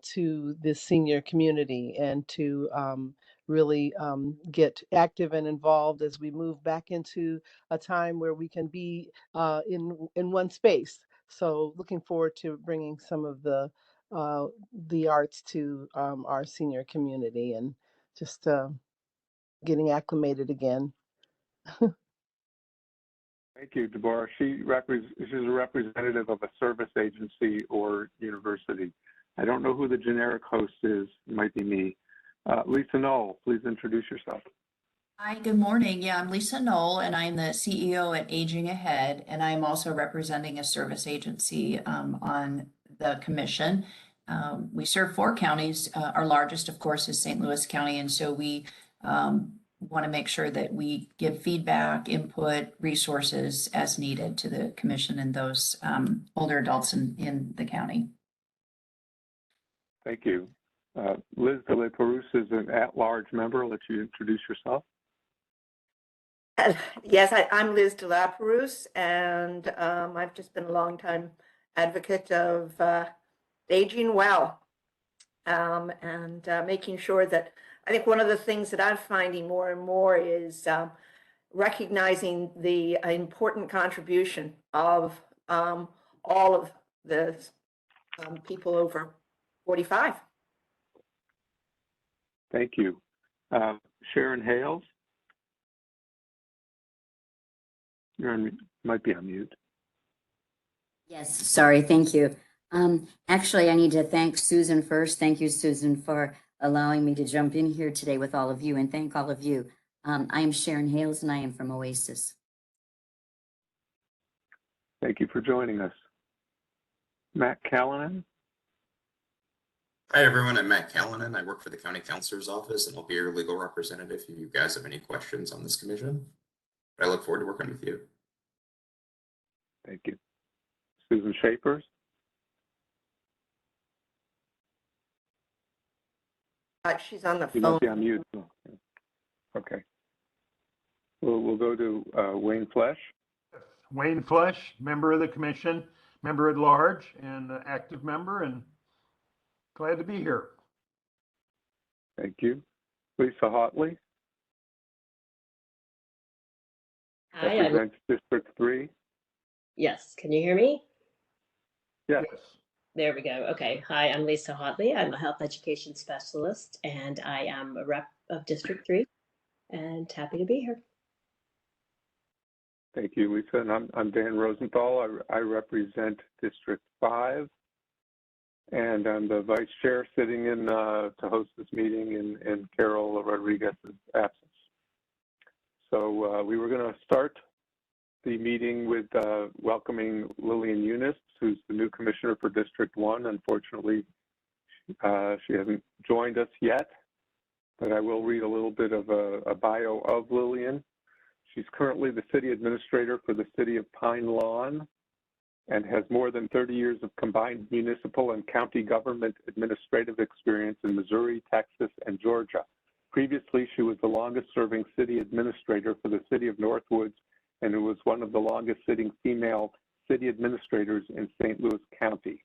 to the senior community and to really get active and involved as we move back into a time where we can be in one space. So looking forward to bringing some of the arts to our senior community and just getting acclimated again. Thank you, Deborah. She's a representative of a service agency or university. I don't know who the generic host is. It might be me. Lisa Knoll, please introduce yourself. Hi, good morning. Yeah, I'm Lisa Knoll, and I'm the CEO at Aging Ahead, and I'm also representing a service agency on the commission. We serve 4 counties. Our largest, of course, is St. Louis County, and so we want to make sure that we give feedback, input, resources as needed to the commission and those older adults in the county. Thank you. Liz de la Perouse is an at-large member. I'll let you introduce yourself. Yes, I'm Liz de la Perouse, and I've just been a long time advocate of aging well and making sure that I think one of the things that I'm finding more and more is recognizing the important contribution of all of the people over 45. Thank you. Sharon Hales. Might be on mute. Yes, sorry, thank you. Actually, I need to thank Susan first. Thank you, Susan, for allowing me to jump in here today with all of you, and thank all of you. I am Sharon Hales, and I am from Oasis. Thank you for joining us. Matt Callanan. Hi, everyone. I'm Matt Callanan. I work for the County Counselor's Office, and I'll be your legal representative if you guys have any questions on this commission. I look forward to working with you. Thank you. Susan Shapers. She's on the You phone. must be on mute. Okay. We'll go to Wayne Flesh. Wayne Flesh, member of the commission, member at large, and active member, and glad to be here. Thank you. Lisa Hotley. Hi, represents District 3. yes, can you hear me? Yes. There we go. Okay. Hi, I'm Lisa Hotley. I'm a health education specialist, and I am a rep of District 3, and happy to be here. Thank you, Lisa. And I'm Dan Rosenthal. I represent District 5, and I'm the vice chair sitting in to host this meeting in Carol Rodriguez's absence. So we were going to start the meeting with welcoming Lillian Eunice, who's the new commissioner for District 1. Unfortunately, she hasn't joined us yet, but I will read a little bit of a bio of Lillian. She's currently the city administrator for the city of Pine Lawn and has more than 30 years of combined municipal and county government administrative experience in Missouri, Texas, and Georgia. Previously, she was the longest serving city administrator for the city of Northwoods, and it was one of the longest sitting female city administrators in St. Louis County.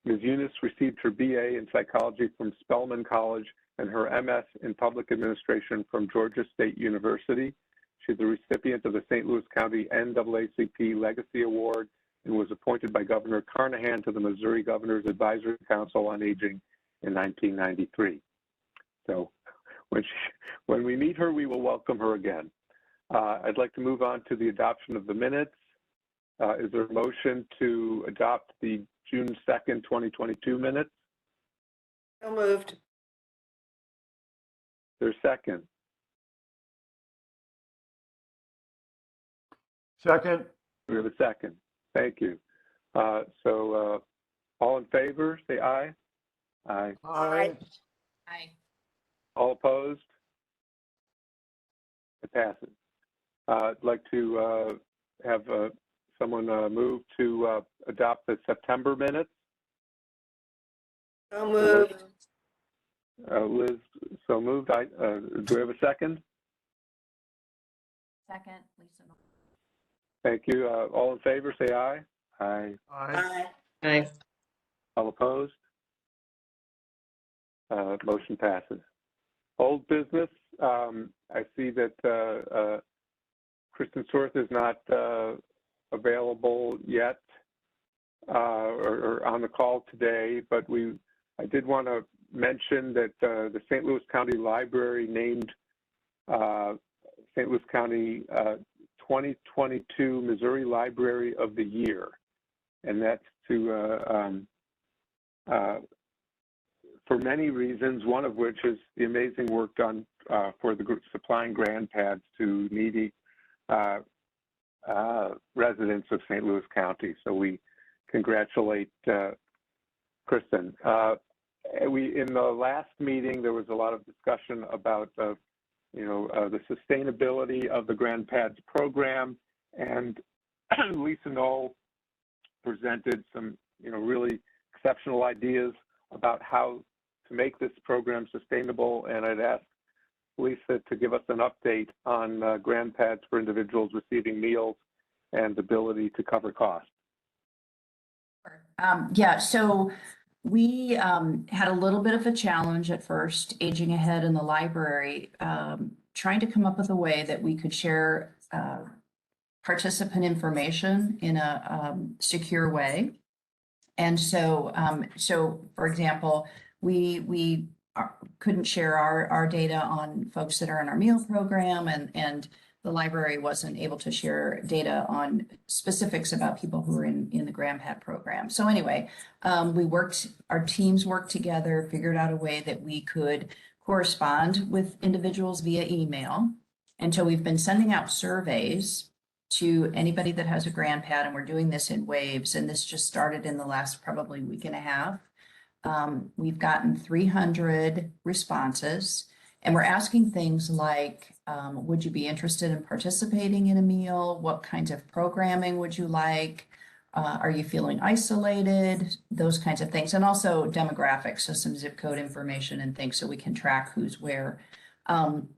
Ms. Eunice received her BA in psychology from Spelman College and her MS in public administration from Georgia State University. She's the recipient of the St. Louis County NAACP Legacy Award and was appointed by Governor Carnahan to the Missouri Governor's Advisory Council on Aging in 1993. So when we meet her, we will welcome her again. I'd like to move on to the adoption of the minutes. Is there a motion to adopt the June 2nd, 2022 minutes? So moved. There's a second. Second. We have a second. Thank you. So all in favor, say aye. Aye. Aye. Hi. All opposed? It passes. I'd like to have someone move to adopt the September minutes. So moved. Liz, so moved. Do we have a second? Second, Lisa. Thank you. All in favor, say aye. Aye. Aye. Aye. Hi. All opposed? Motion passes. Old business, I see that Kristen Sorth is not available yet or on the call today, but I did want to mention that the St. Louis County Library named St. Louis County 2022 Missouri Library of the Year, and that's for many reasons, one of which is the amazing work done for the group supplying grand pads to needy residents of St. Louis County. So we congratulate Kristen. In the last meeting, there was a lot of discussion about the sustainability of the Grand Pads program, and Lisa Knoll presented some really exceptional ideas about how to make this program sustainable, and I'd ask Lisa to give us an update on Grand Pads for individuals receiving meals and ability to cover costs. Yeah, so we had a little bit of a challenge at first, Aging Ahead in the library, trying to come up with a way that we could share participant information in a secure way. And so, for example, we couldn't share our data on folks that are in our meal program, and the library wasn't able to share data on specifics about people who are in the Grand Pad program. So anyway, our teams worked together, figured out a way that we could correspond with individuals via email. And so we've been sending out surveys to anybody that has a Grand Pad, and we're doing this in waves. And this just started in the last probably week and a half. We've gotten 300 responses, and we're asking things like, would you be interested in participating in a meal? What kinds of programming would you like? Are you feeling isolated? Those kinds of things. And also demographics, so some zip code information and things so we can track who's where.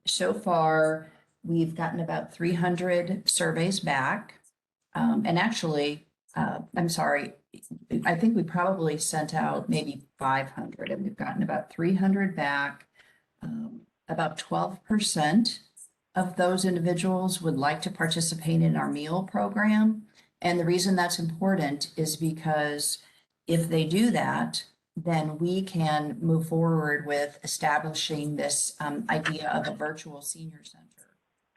So far, we've gotten about 300 surveys back. And actually, I'm sorry, I think we probably sent out maybe 500, and we've gotten about 300 back. About 12% of those individuals would like to participate in our meal program. And the reason that's important is because if they do that, then we can move forward with establishing this idea of a virtual senior center.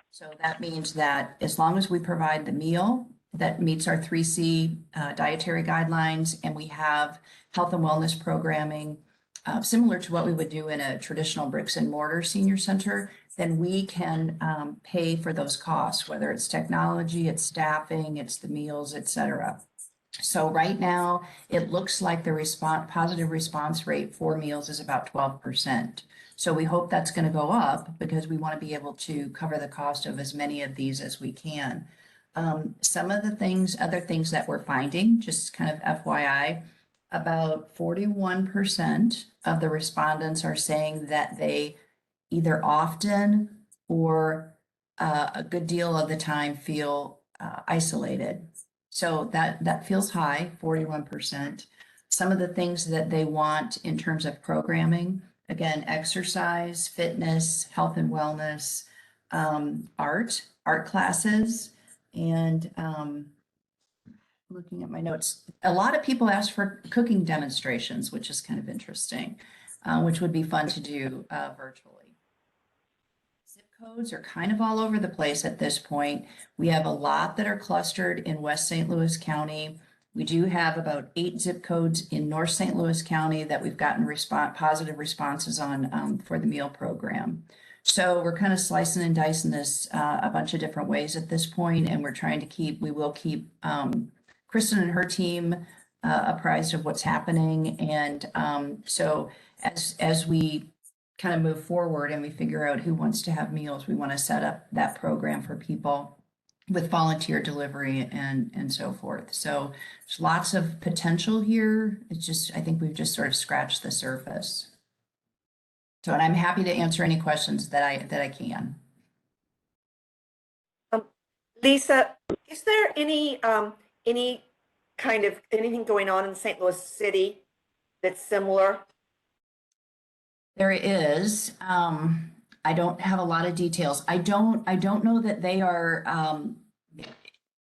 So that means that as long as we provide the meal that meets our 3C dietary guidelines, and we have health and wellness programming similar to what we would do in a traditional bricks and mortar senior center, then we can pay for those costs, whether it's technology, it's staffing, it's the meals, et cetera. So right now, it looks like the positive response rate for meals is about 12%. So we hope that's going to go up because we want to be able to cover the cost of as many of these as we can. Some of the other things that we're finding, just kind of FYI, about 41% of the respondents are saying that they either often or a good deal of the time feel isolated. So that feels high, 41%. Some of the things that they want in terms of programming, again, exercise, fitness, health and wellness, art classes, and looking at my notes, a lot of people ask for cooking demonstrations, which is kind of interesting, which would be fun to do virtually. Zip codes are kind of all over the place at this point. We have a lot that are clustered in West St. Louis County. We do have about 8 zip codes in North St. Louis County that we've gotten positive responses on for the meal program. So we're kind of slicing and dicing this a bunch of different ways at this point, and we're trying to we will keep Kristen and her team apprised of what's happening. And so as we kind of move forward and we figure out who wants to have meals, we want to set up that program for people with volunteer delivery and so forth. So there's lots of potential here. It's just, I think we've just sort of scratched the surface. So, and I'm happy to answer any questions that I can. Lisa, is there any kind of anything going on in St. Louis City that's similar? There is. I don't have a lot of details. I don't know that they are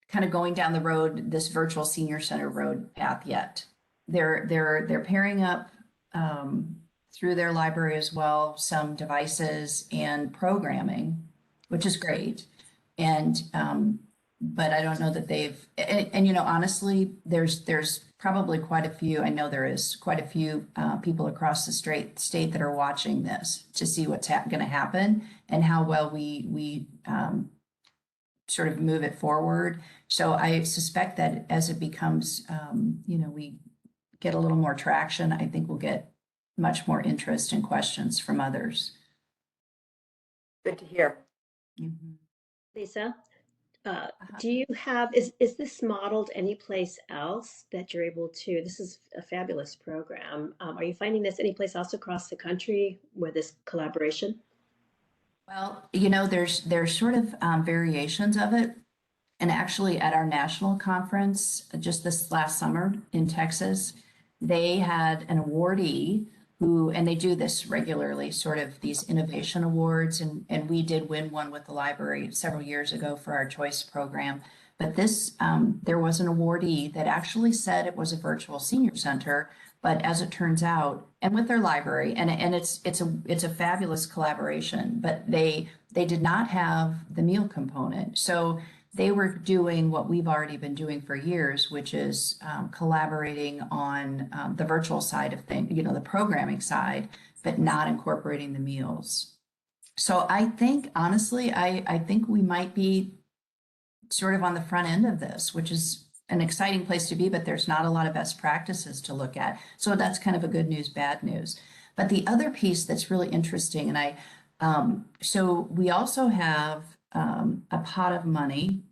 kind of going down the road, this virtual senior center road path yet. They're pairing up through their library as well, some devices and programming, which is great. And but I don't know that they've and you know, honestly, there's probably quite a few, I know there is quite a few people across the state that are watching this to see what's going to happen and how well we sort of move it forward. So I suspect that as it becomes, you know, we get a little more traction, I think we'll get much more interest and questions from others. Good to hear. Mhm. Lisa, Uh-huh. do you have, is this modeled anyplace else that you're able to, this is a fabulous program. Are you finding this anyplace else across the country where this collaboration? Well, you know, there's sort of variations of it. And actually at our national conference, just this last summer in Texas, they had an awardee who, and they do this regularly, sort of these innovation awards. And we did win one with the library several years ago for our choice program. But this, there was an awardee that actually said it was a virtual senior center, but as it turns out, and with their library, and it's a fabulous collaboration, but they did not have the meal component. So they were doing what we've already been doing for years, which is collaborating on the virtual side of things, you know, the programming side, but not incorporating the meals. So I think, honestly, I think we might be sort of on the front end of this, which is an exciting place to be, but there's not a lot of best practices to look at. So that's kind of a good news, bad news. But the other piece that's really interesting, and so we also have a pot of money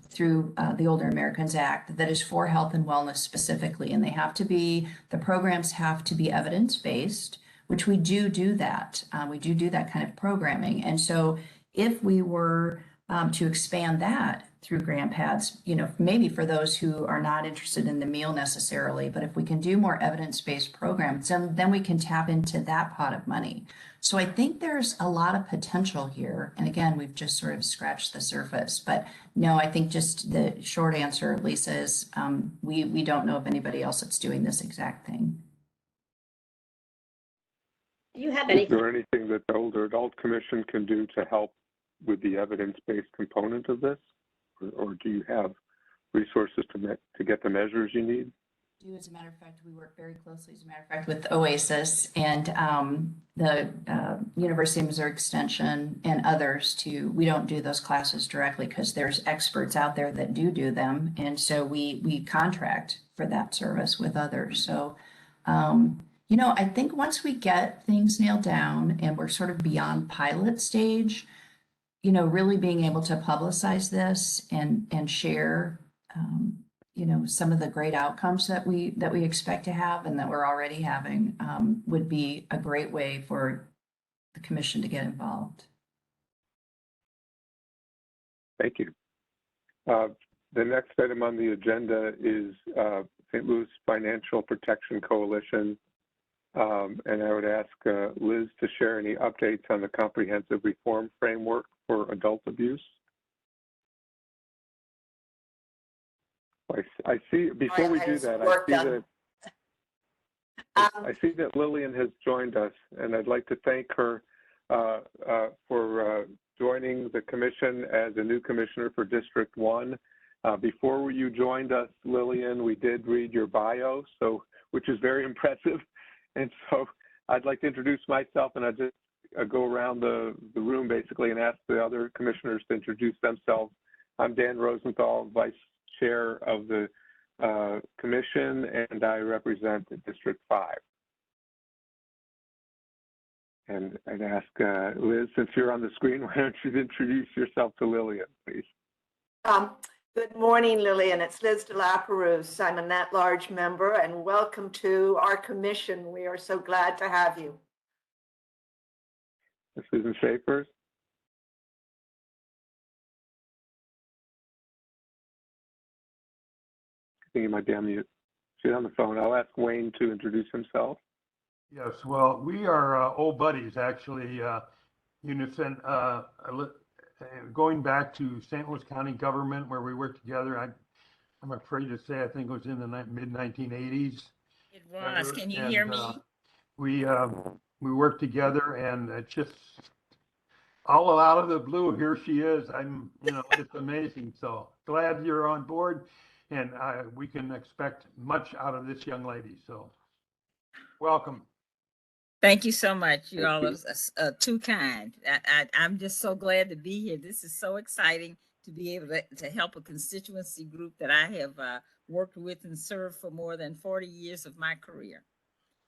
through the Older Americans Act that is for health and wellness specifically, and the programs have to be evidence-based, which we do that. We do that kind of programming. And so if we were to expand that through grant pads, you know, maybe for those who are not interested in the meal necessarily, but if we can do more evidence-based programs, then we can tap into that pot of money. So I think there's a lot of potential here. And again, we've just sort of scratched the surface. But no, I think just the short answer, Lisa, is we don't know of anybody else that's doing this exact thing. Do you have any? Is there anything that the Older Adult Commission can do to help with the evidence-based component of this? Or do you have resources to get the measures you need? As a matter of fact, we work very closely, as a matter of fact, with OASIS and the University of Missouri Extension and others we don't do those classes directly because there's experts out there that do them. And so we contract for that service with others. So, you know, I think once we get things nailed down and we're sort of beyond pilot stage, you know, really being able to publicize this and share, you know, some of the great outcomes that we expect to have and that we're already having would be a great way for the commission to get involved. Thank you. The next item on the agenda is St. Louis Financial Protection Coalition. And I would ask Liz to share any updates on the comprehensive reform framework for adult abuse. I see, before we do that, I see that Lillian has joined us, and I'd like to thank her for joining the commission as a new commissioner for District 1. Before you joined us, Lillian, we did read your bio, which is very impressive. And so I'd like to introduce myself, and I'd just go around the room basically and ask the other commissioners to introduce themselves. I'm Dan Rosenthal, Vice Chair of the Commission, and I represent District 5. And I'd ask Liz, since you're on the screen, why don't you introduce yourself to Lillian, please? Good morning, Lillian. It's Liz de la Perouse. I'm an at-large member, and welcome to our commission. We are so glad to have you. Susan Schaefer. I think you might be on mute. She's on the phone. I'll ask Wayne to introduce himself. Yes, well, we are old buddies, actually. Unison, going back to St. Louis County government where we worked together. I'm afraid to say, I think it was in the mid 1980s. It was. Can you And, hear me? we worked together, and it's just all out of the blue. Here she is. It's amazing. So glad you're on board, and we can expect much out of this young lady. So welcome. Thank you so much. You Thank all you. are too kind. I'm just so glad to be here. This is so exciting to be able to help a constituency group that I have worked with and served for more than 40 years of my career.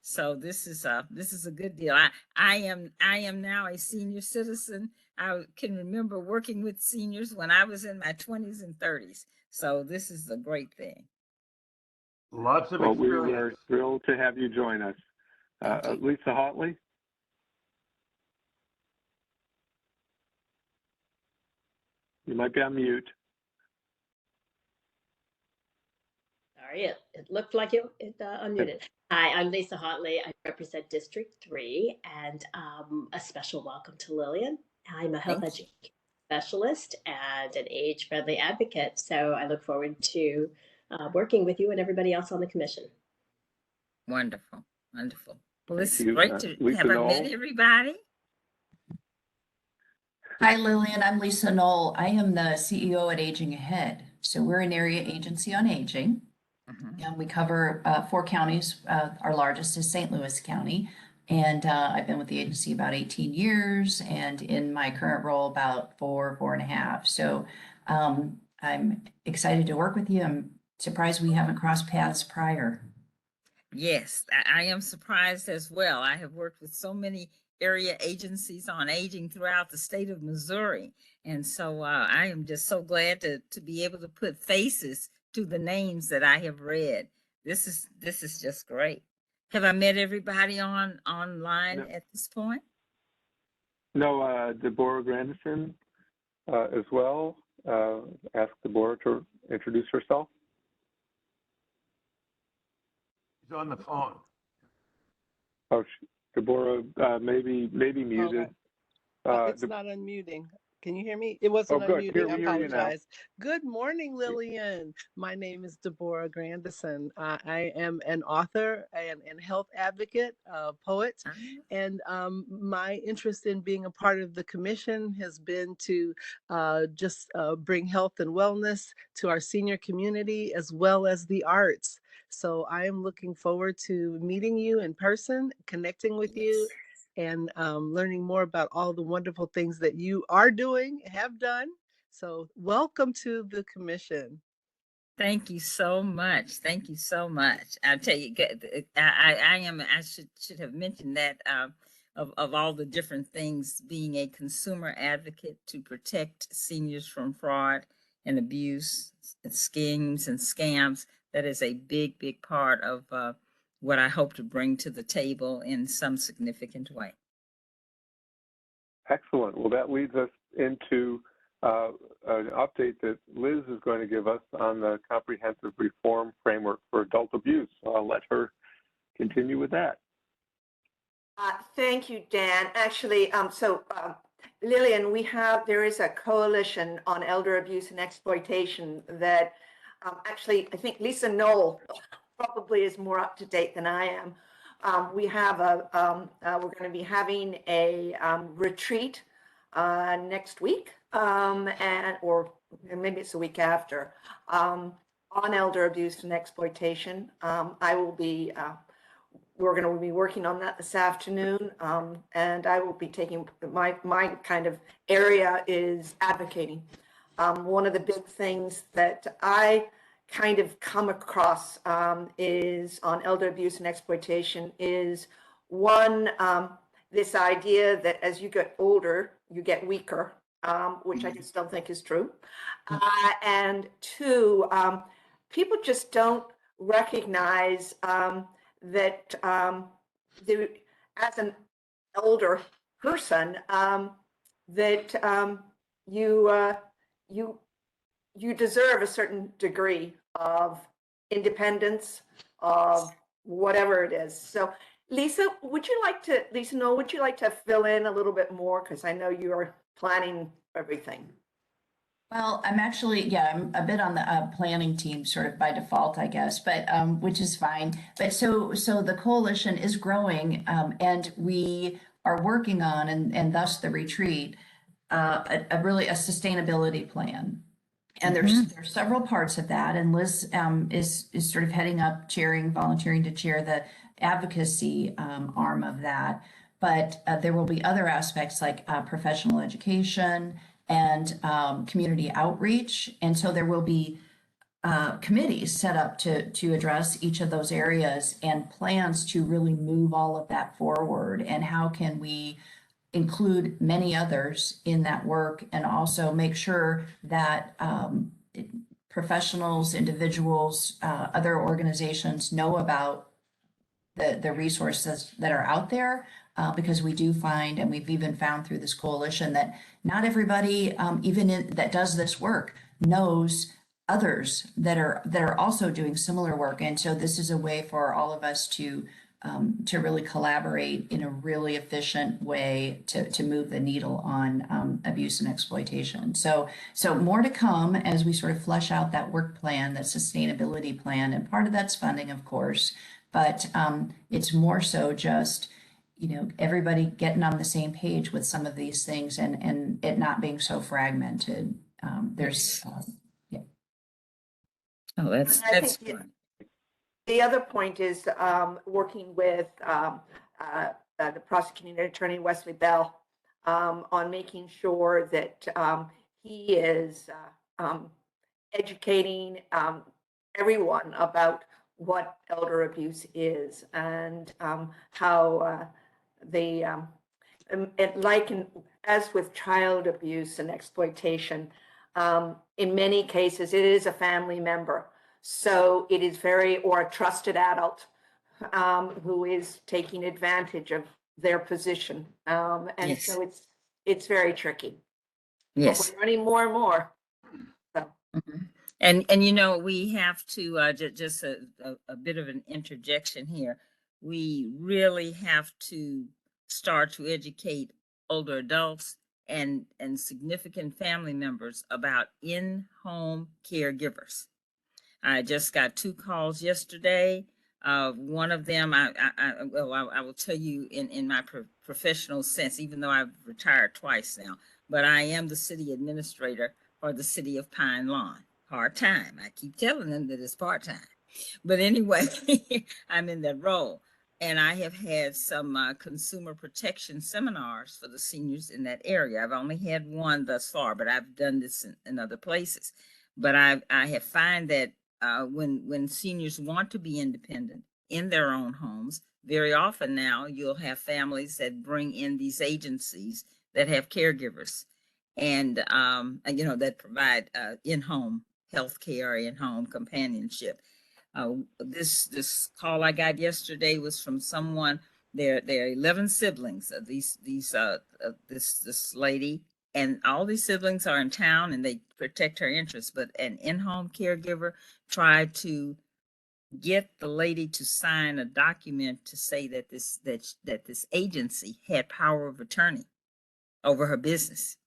So this is a good deal. I am now a senior citizen. I can remember working with seniors when I was in my 20s and 30s. So this is a great thing. Lots of Well, experience. we are thrilled to have you join us. Thank you. Lisa Hotley? You might be on mute. Sorry, it looked like it unmuted. Hi, I'm Lisa Hotley. I represent District 3, and a special welcome to Lillian. I'm a health Thank you. education specialist and an age-friendly advocate, so I look forward to working with you and everybody else on the commission. Wonderful, wonderful. Well, Thank it's you. great to Lisa have I Knoll? met everybody. Hi, Lillian. I'm Lisa Knoll. I am the CEO at Aging Ahead. So we're an area agency on aging, and we cover 4 counties. Our largest is St. Louis County. And I've been with the agency about 18 years, and in my current role about 4.5. So I'm excited to work with you. I'm surprised we haven't crossed paths prior. Yes, I am surprised as well. I have worked with so many area agencies on aging throughout the state of Missouri. And so I am just so glad to be able to put faces to the names that I have read. This is just great. Have I met everybody online No. at this point? No, Deborah Grandison as well. Ask Deborah to introduce herself. He's on the phone. Oh, Deborah maybe muted. It's not unmuting. Can you hear me? It wasn't good. unmuting. Here I we hear you now. apologize. Good morning, Lillian. My name is Deborah Grandison. I am an author and health advocate, poet, and my interest in being a part of the commission has been to just bring health and wellness to our senior community as well as the arts. So I am looking forward to meeting you in person, connecting with you, and learning more about all the wonderful things that you are doing, have done. So welcome to the commission. Thank you so much. Thank you so much. I tell you, I should have mentioned that of all the different things, being a consumer advocate to protect seniors from fraud and abuse, schemes and scams. That is a big, big part of what I hope to bring to the table in some significant way. Excellent. Well, that leads us into an update that Liz is going to give us on the comprehensive reform framework for adult abuse. So I'll let her continue with that. Thank you, Dan. Actually, Lillian, there is a coalition on elder abuse and exploitation that actually, I think Lisa Knoll probably is more up to date than I am. We're going to be having a retreat next week, or maybe it's the week after, on elder abuse and exploitation. We're going to be working on that this afternoon, and I will be taking my kind of area is advocating. One of the big things that I kind of come across is on elder abuse and exploitation is one, this idea that as you get older, you get weaker, which I just don't think is true. And 2, people just don't recognize that as an older person, that you deserve a certain degree of independence, of whatever it is. So Lisa, Lisa Noel, would you like to fill in a little bit more? Because I know you're planning everything. Well, I'm actually, yeah, I'm a bit on the planning team sort of by default, I guess, but which is fine. But so the coalition is growing, and we are working on, and thus the retreat, a really a sustainability plan. And there's several parts of that, and Liz is sort of heading up, volunteering to chair the advocacy arm of that. But there will be other aspects like professional education and community outreach, and so there will be committees set up to address each of those areas and plans to really move all of that forward. And how can we include many others in that work, and also make sure that professionals, individuals, other organizations know about the resources that are out there, because we do find, and we've even found through this coalition, that not everybody, that does this work, knows others that are also doing similar work. And so this is a way for all of us to really collaborate in a really efficient way to move the needle on abuse and exploitation. So more to come as we sort of flesh out that work plan, that sustainability plan, and part of that's funding, of course, but it's more so just, everybody getting on the same page with some of these things, and it not being so fragmented. Yeah. Oh, that's And I think fun. the other point is working with the prosecuting attorney, Wesley Bell, on making sure that he is educating everyone about what elder abuse is, and how as with child abuse and exploitation, in many cases, it is a family member. So it is or a trusted adult who is taking advantage of their position. And Yes. so it's very tricky. Yes. But we're learning more and more. So. Mhm. And we have to just a bit of an interjection here. We really have to start to educate older adults and significant family members about in-home caregivers. I just got 2 calls yesterday. One of them, I will tell you in my professional sense, even though I've retired twice now, but I am the city administrator for the city of Pine Lawn, part-time. I keep telling them that it's part-time, but anyway, I'm in that role. And I have had some consumer protection seminars for the seniors in that area. I've only had one thus far, but I've done this in other places. But I have found that when seniors want to be independent in their own homes, very often now you'll have families that bring in these agencies that have caregivers, and that provide in-home health care, in-home companionship. This call I got yesterday was from someone. There are 11 siblings of this lady, and all these siblings are in town and they protect her interests. But an in-home caregiver tried to get the lady to sign a document to say that this agency had power of attorney over her business.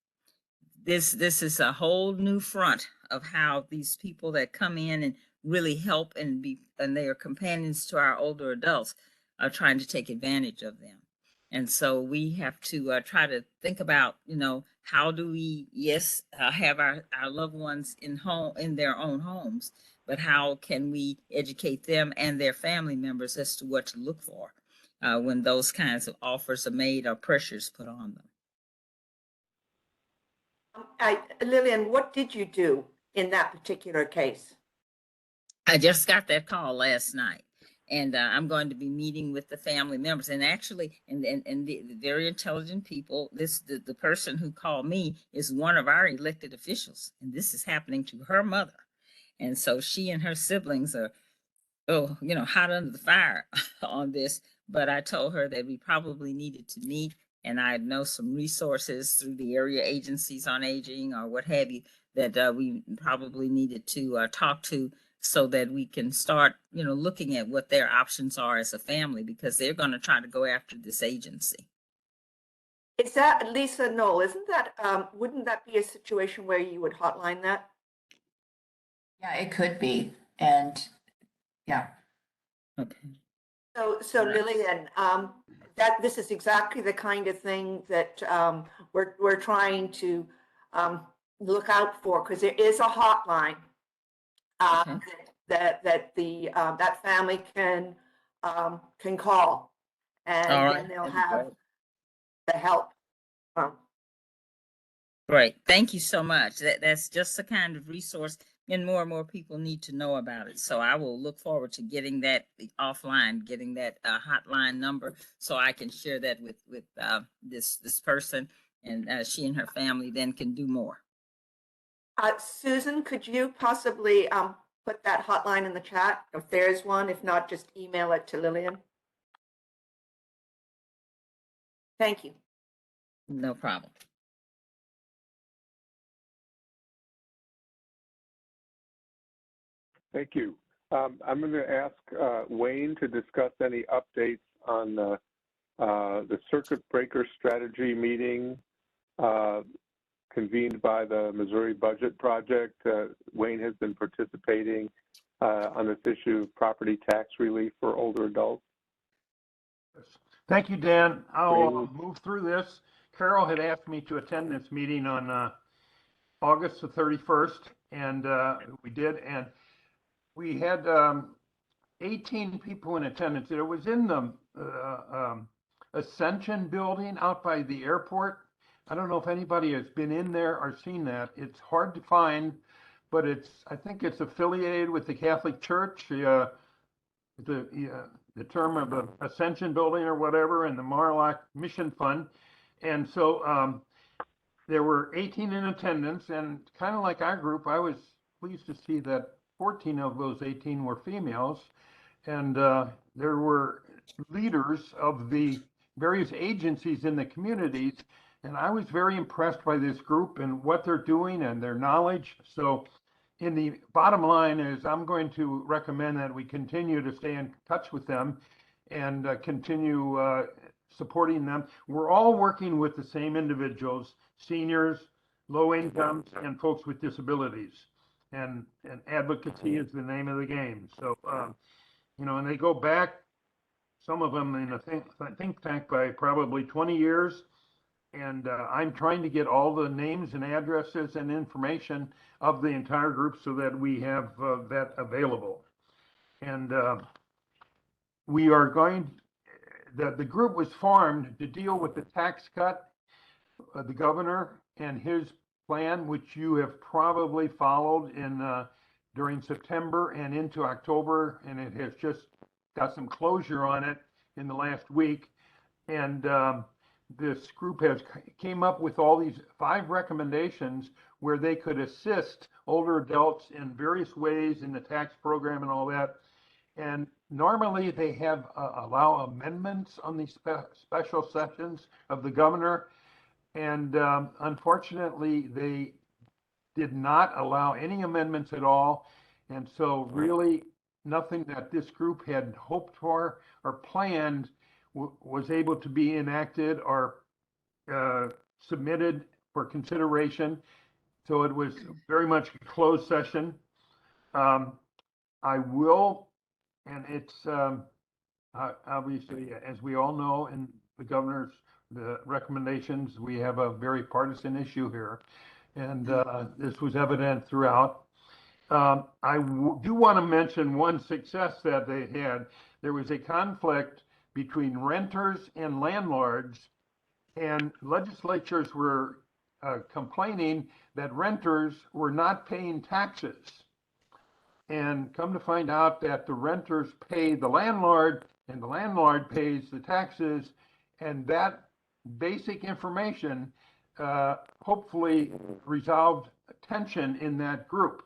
This is a whole new front of how these people that come in and really help and they are companions to our older adults are trying to take advantage of them. And so we have to try to think about, how do we, have our loved ones in their own homes, but how can we educate them and their family members as to what to look for when those kinds of offers are made or pressures put on them. Lillian, what did you do in that particular case? I just got that call last night, and I'm going to be meeting with the family members, and actually, and the very intelligent people. The person who called me is one of our elected officials, and this is happening to her mother, and so she and her siblings are, hot under the fire on this. But I told her that we probably needed to meet, and I know some resources through the area agencies on aging or what have you that we probably needed to talk to so that we can start, looking at what their options are as a family, because they're going to try to go after this agency. Is that, Lisa Knoll, wouldn't that be a situation where you would hotline that? Yeah, it could be. And yeah. Okay. So Right. Lillian, this is exactly the kind of thing that we're trying to look out for, because there is a hotline Okay. that family can call, and All then right. they'll That'd be have great. the help. Great. Thank you so much. That's just the kind of resource, and more people need to know about it. So I will look forward to getting that offline, getting that hotline number, so I can share that with this person, and she and her family then can do more. Susan, could you possibly put that hotline in the chat if there's one? If not, just email it to Lillian. Thank you. No problem. Thank you. I'm going to ask Wayne to discuss any updates on the circuit breaker strategy meeting convened by the Missouri Budget Project. Wayne has been participating on this issue of property tax relief for older adults. Thank you, Dan. I'll Wayne. move through this. Carol had asked me to attend this meeting on August the 31st, and we did. And we had 18 people in attendance. It was in the Ascension building out by the airport. I don't know if anybody has been in there or seen that. It's hard to find, but I think it's affiliated with the Catholic Church, the term of the Ascension building or whatever, and the Mar-a-Lago Mission Fund. And so there were 18 in attendance, and kind of like our group, I was pleased to see that 14 of those 18 were females, and there were leaders of the various agencies in the communities, and I was very impressed by this group and what they're doing and their knowledge. So in the bottom line is I'm going to recommend that we continue to stay in touch with them and continue supporting them. We're all working with the same individuals, seniors, low incomes, and folks with disabilities. And advocacy is the name of the game. So, and they go back, some of them in a think tank by probably 20 years. And I'm trying to get all the names and addresses and information of the entire group so that we have that available. And we are the group was formed to deal with the tax cut, the governor and his plan, which you have probably followed during September and into October, and it has just got some closure on it in the last week. And this group came up with all these 5 recommendations where they could assist older adults in various ways in the tax program and all that. And normally they allow amendments on these special sessions of the governor. And unfortunately, they did not allow any amendments at all. And so really nothing that this group had hoped for or planned was able to be enacted or submitted for consideration. So it was very much a closed session. I will, and it's obviously, as we all know, in the recommendations, we have a very partisan issue here. And this was evident throughout. I do want to mention one success that they had. There was a conflict between renters and landlords, and legislatures were complaining that renters were not paying taxes. And come to find out that the renters pay the landlord and the landlord pays the taxes, and that basic information hopefully resolved tension in that group,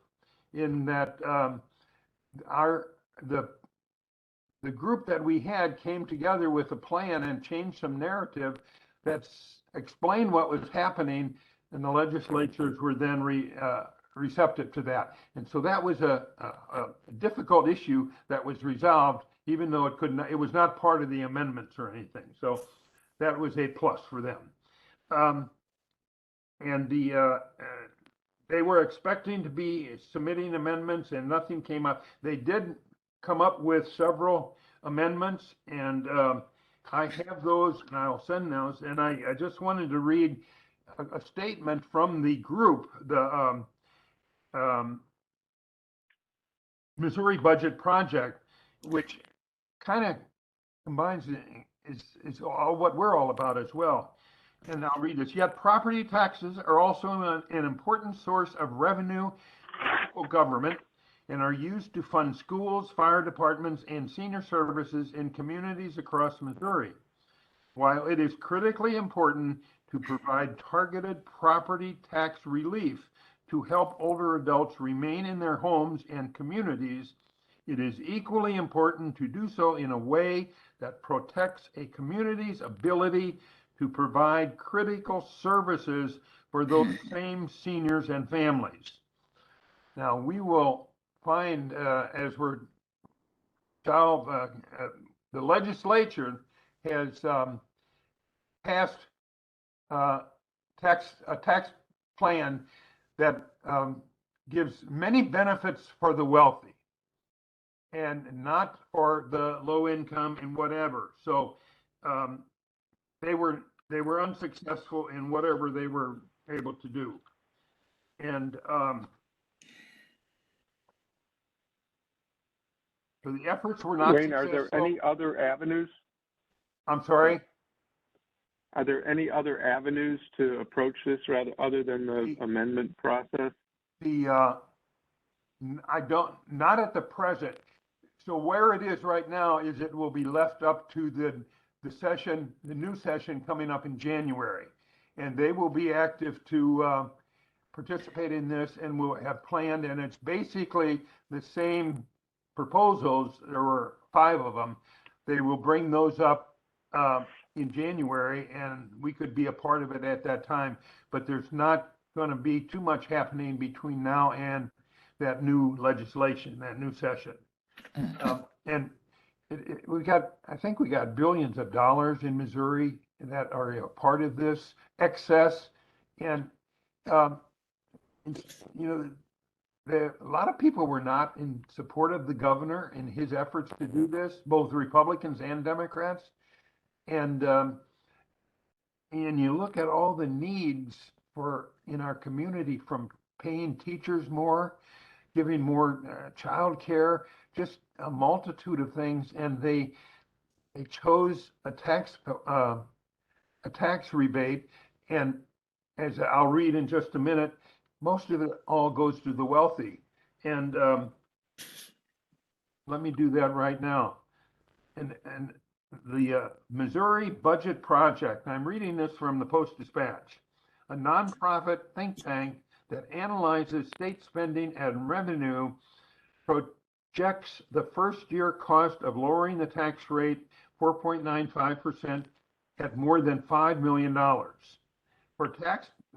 in that the group that we had came together with a plan and changed some narrative that explained what was happening, and the legislatures were then receptive to that. And so that was a difficult issue that was resolved, even though it was not part of the amendments or anything. So that was a plus for them. And they were expecting to be submitting amendments and nothing came up. They did come up with several amendments, and I have those and I'll send those. And I just wanted to read a statement from the group, the Missouri Budget Project, which kind of combines is all what we're all about as well. And I'll read this. Yet property taxes are also an important source of revenue for local government and are used to fund schools, fire departments, and senior services in communities across Missouri. While it is critically important to provide targeted property tax relief to help older adults remain in their homes and communities, it is equally important to do so in a way that protects a community's ability to provide critical services for those same seniors and families. Now, we will find as we're the legislature has passed a tax plan that gives many benefits for the wealthy and not for the low income and whatever. So they were unsuccessful in whatever they were able to do. And so the efforts were not Wayne, successful. are there any other avenues? I'm sorry? Are there any other avenues to approach this rather other than the amendment process? Not at the present. So where it is right now is it will be left up to the new session coming up in January. And they will be active to participate in this and will have planned, and it's basically the same proposals. There were 5 of them. They will bring those up in January, and we could be a part of it at that time, but there's not going to be too much happening between now and that new legislation, that new session. And I think we got billions of dollars in Missouri that are a part of this excess. And, a lot of people were not in support of the governor and his efforts to do this, both Republicans and Democrats. And you look at all the needs in our community, from paying teachers more, giving more child care, just a multitude of things. And they chose a tax rebate. And as I'll read in just a minute, most of it all goes to the wealthy. And let me do that right now. And the Missouri Budget Project, I'm reading this from the Post-Dispatch, a nonprofit think tank that analyzes state spending and revenue, projects the first-year cost of lowering the tax rate 4.95% at more than $5 million.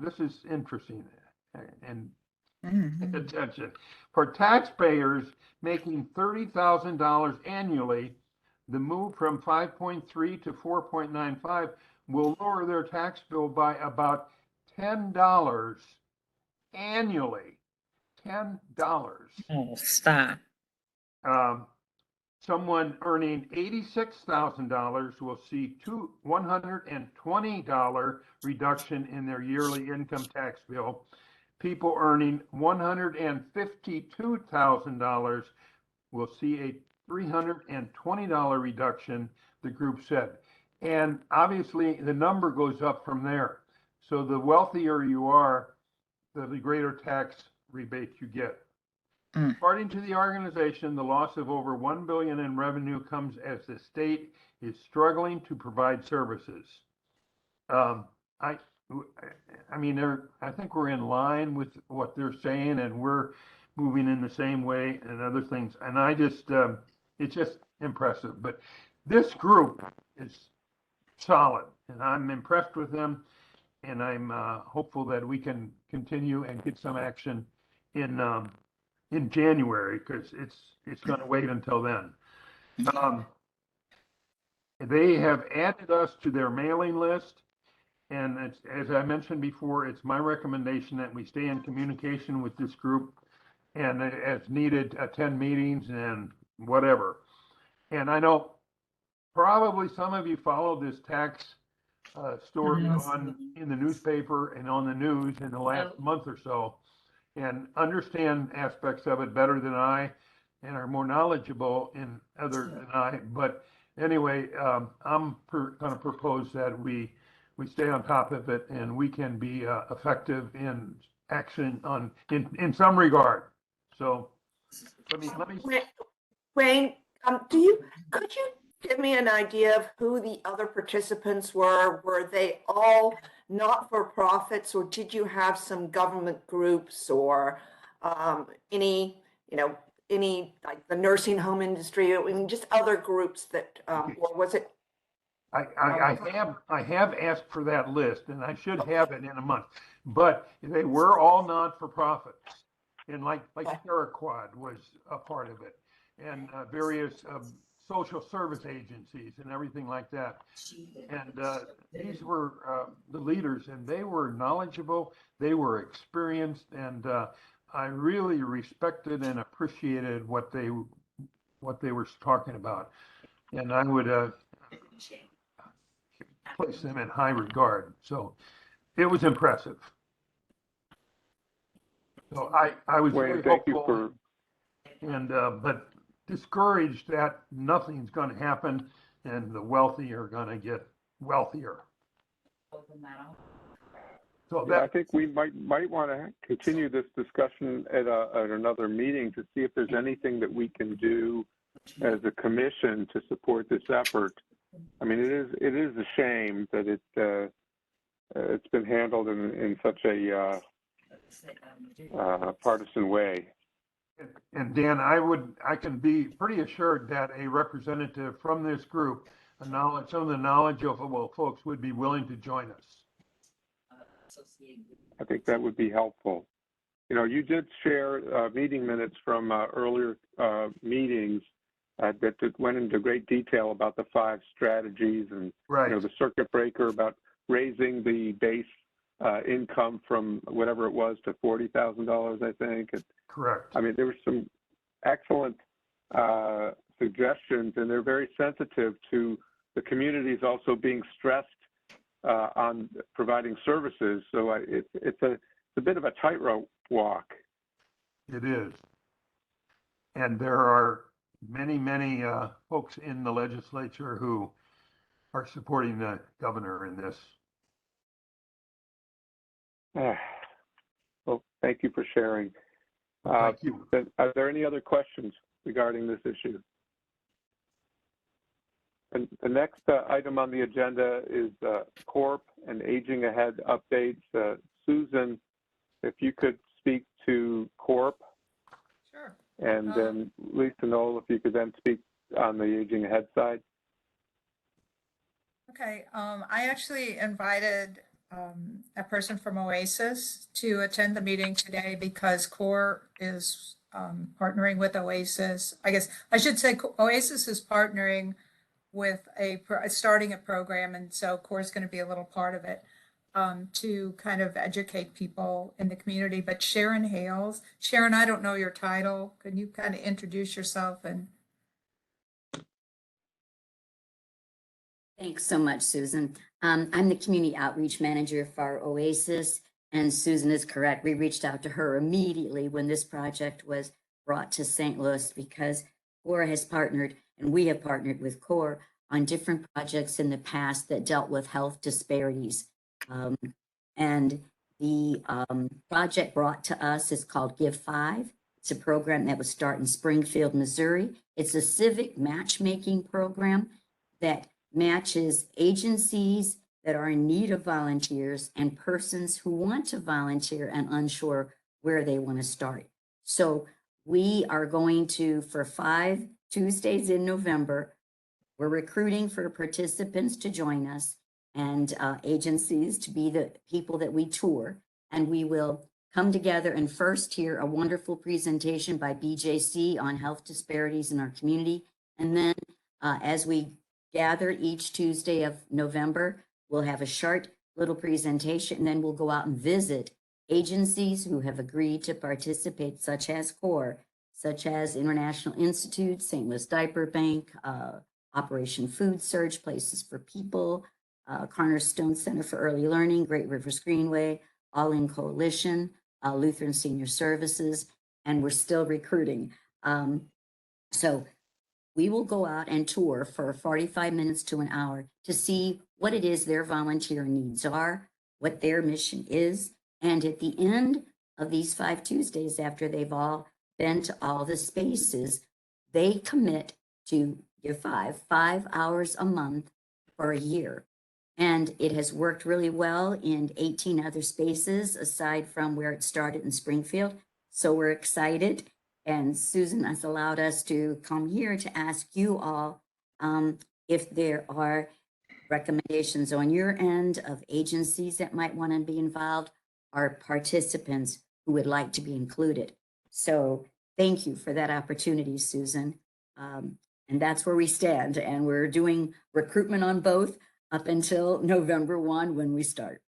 This is interesting, and pay attention. For taxpayers making $30,000 annually, the move from 5.3 to 4.95 will lower their tax bill by about $10 annually. $10. Oh, stop. Someone earning $86,000 will see $120 reduction in their yearly income tax bill. People earning $152,000 will see a $320 reduction, the group said. And obviously the number goes up from there. So the wealthier you are, the greater tax rebate you get. According to the organization, the loss of over $1 billion in revenue comes as the state is struggling to provide services. I think we're in line with what they're saying, and we're moving in the same way and other things. And it's just impressive. But this group is solid, and I'm impressed with them. And I'm hopeful that we can continue and get some action in January, because it's going to wait until then. They have added us to their mailing list. And it's, as I mentioned before, it's my recommendation that we stay in communication with this group and as needed, attend meetings and whatever. And I know probably some of you follow this tax story in the newspaper and on the news in the last month or so, and understand aspects of it better than I, and are more knowledgeable in other than I. But anyway, I'm going to propose that we stay on top of it, and we can be effective in action in some regard. So let me. Wayne, could you give me an idea of who the other participants were? Were they all not-for-profits, or did you have some government groups or any like the nursing home industry? I mean, just other groups that, or was it? I have asked for that list, and I should have it in a month, but they were all not-for-profits. And like Paraquad was a part of it, and various social service agencies and everything like that. And these were the leaders, and they were knowledgeable, they were experienced, and I really respected and appreciated what they were talking about. And I would place them in high regard. So it was impressive. So I was Wayne, very thank you hopeful, and but discouraged that nothing's going to happen and the wealthy are going to get wealthier. So I think we might want to continue this discussion at another meeting to see if there's anything that we can do as a commission to support this effort. I mean, it is a shame that it's been handled in such a partisan way. And Dan, I can be pretty assured that a representative from this group, some of the knowledgeable folks would be willing to join us. I think that would be helpful. You know, you did share meeting minutes from earlier meetings that went into great detail about the 5 strategies and Right. the circuit breaker about raising the base income from whatever it was to $40,000, I think. Correct. I mean, there were some excellent suggestions, and they're very sensitive to the communities also being stressed on providing services. So it's a bit of a tightrope walk. It is. And there are many folks in the legislature who are supporting the governor in this. Well, thank you for sharing. Thank you. Are there any other questions regarding this issue? And the next item on the agenda is CORP and Aging Ahead updates. Susan, if you could speak to CORP. Sure. And then Lisa Knoll, if you could then speak on the Aging Ahead side. Okay. I actually invited a person from Oasis to attend the meeting today because CORE is partnering with Oasis. I guess I should say Oasis is partnering with starting a program, and so CORE is going to be a little part of it to kind of educate people in the community. But Sharon Hales, Sharon, I don't know your title. Can you kind of introduce yourself? And Thanks so much, Susan. I'm the community outreach manager for Oasis, and Susan is correct. We reached out to her immediately when this project was brought to St. Louis because CORE has partnered, and we have partnered with CORE on different projects in the past that dealt with health disparities. And the project brought to us is called Give 5. It's a program that would start in Springfield, Missouri. It's a civic matchmaking program that matches agencies that are in need of volunteers and persons who want to volunteer and unsure where they want to start. So we are going to, for 5 Tuesdays in November, we're recruiting for participants to join us and agencies to be the people that we tour. And we will come together and first hear a wonderful presentation by BJC on health disparities in our community. And then as we gather each Tuesday of November, we'll have a short little presentation, and then we'll go out and visit agencies who have agreed to participate, such as CORE, such as International Institute, St. Louis Diaper Bank, Operation Food Surge, Places for People, Cornerstone Center for Early Learning, Great Rivers Greenway, All In Coalition, Lutheran Senior Services, and we're still recruiting. So we will go out and tour for 45 minutes to an hour to see what it is their volunteer needs are, what their mission is. And at the end of these 5 Tuesdays, after they've all been to all the spaces, they commit to give 5 hours a month for a year. And it has worked really well in 18 other spaces, aside from where it started in Springfield. So we're excited. And Susan has allowed us to come here to ask you all if there are recommendations on your end of agencies that might want to be involved, or participants who would like to be included. So thank you for that opportunity, Susan. And that's where we stand. And we're doing recruitment on both up until November 1 when we start.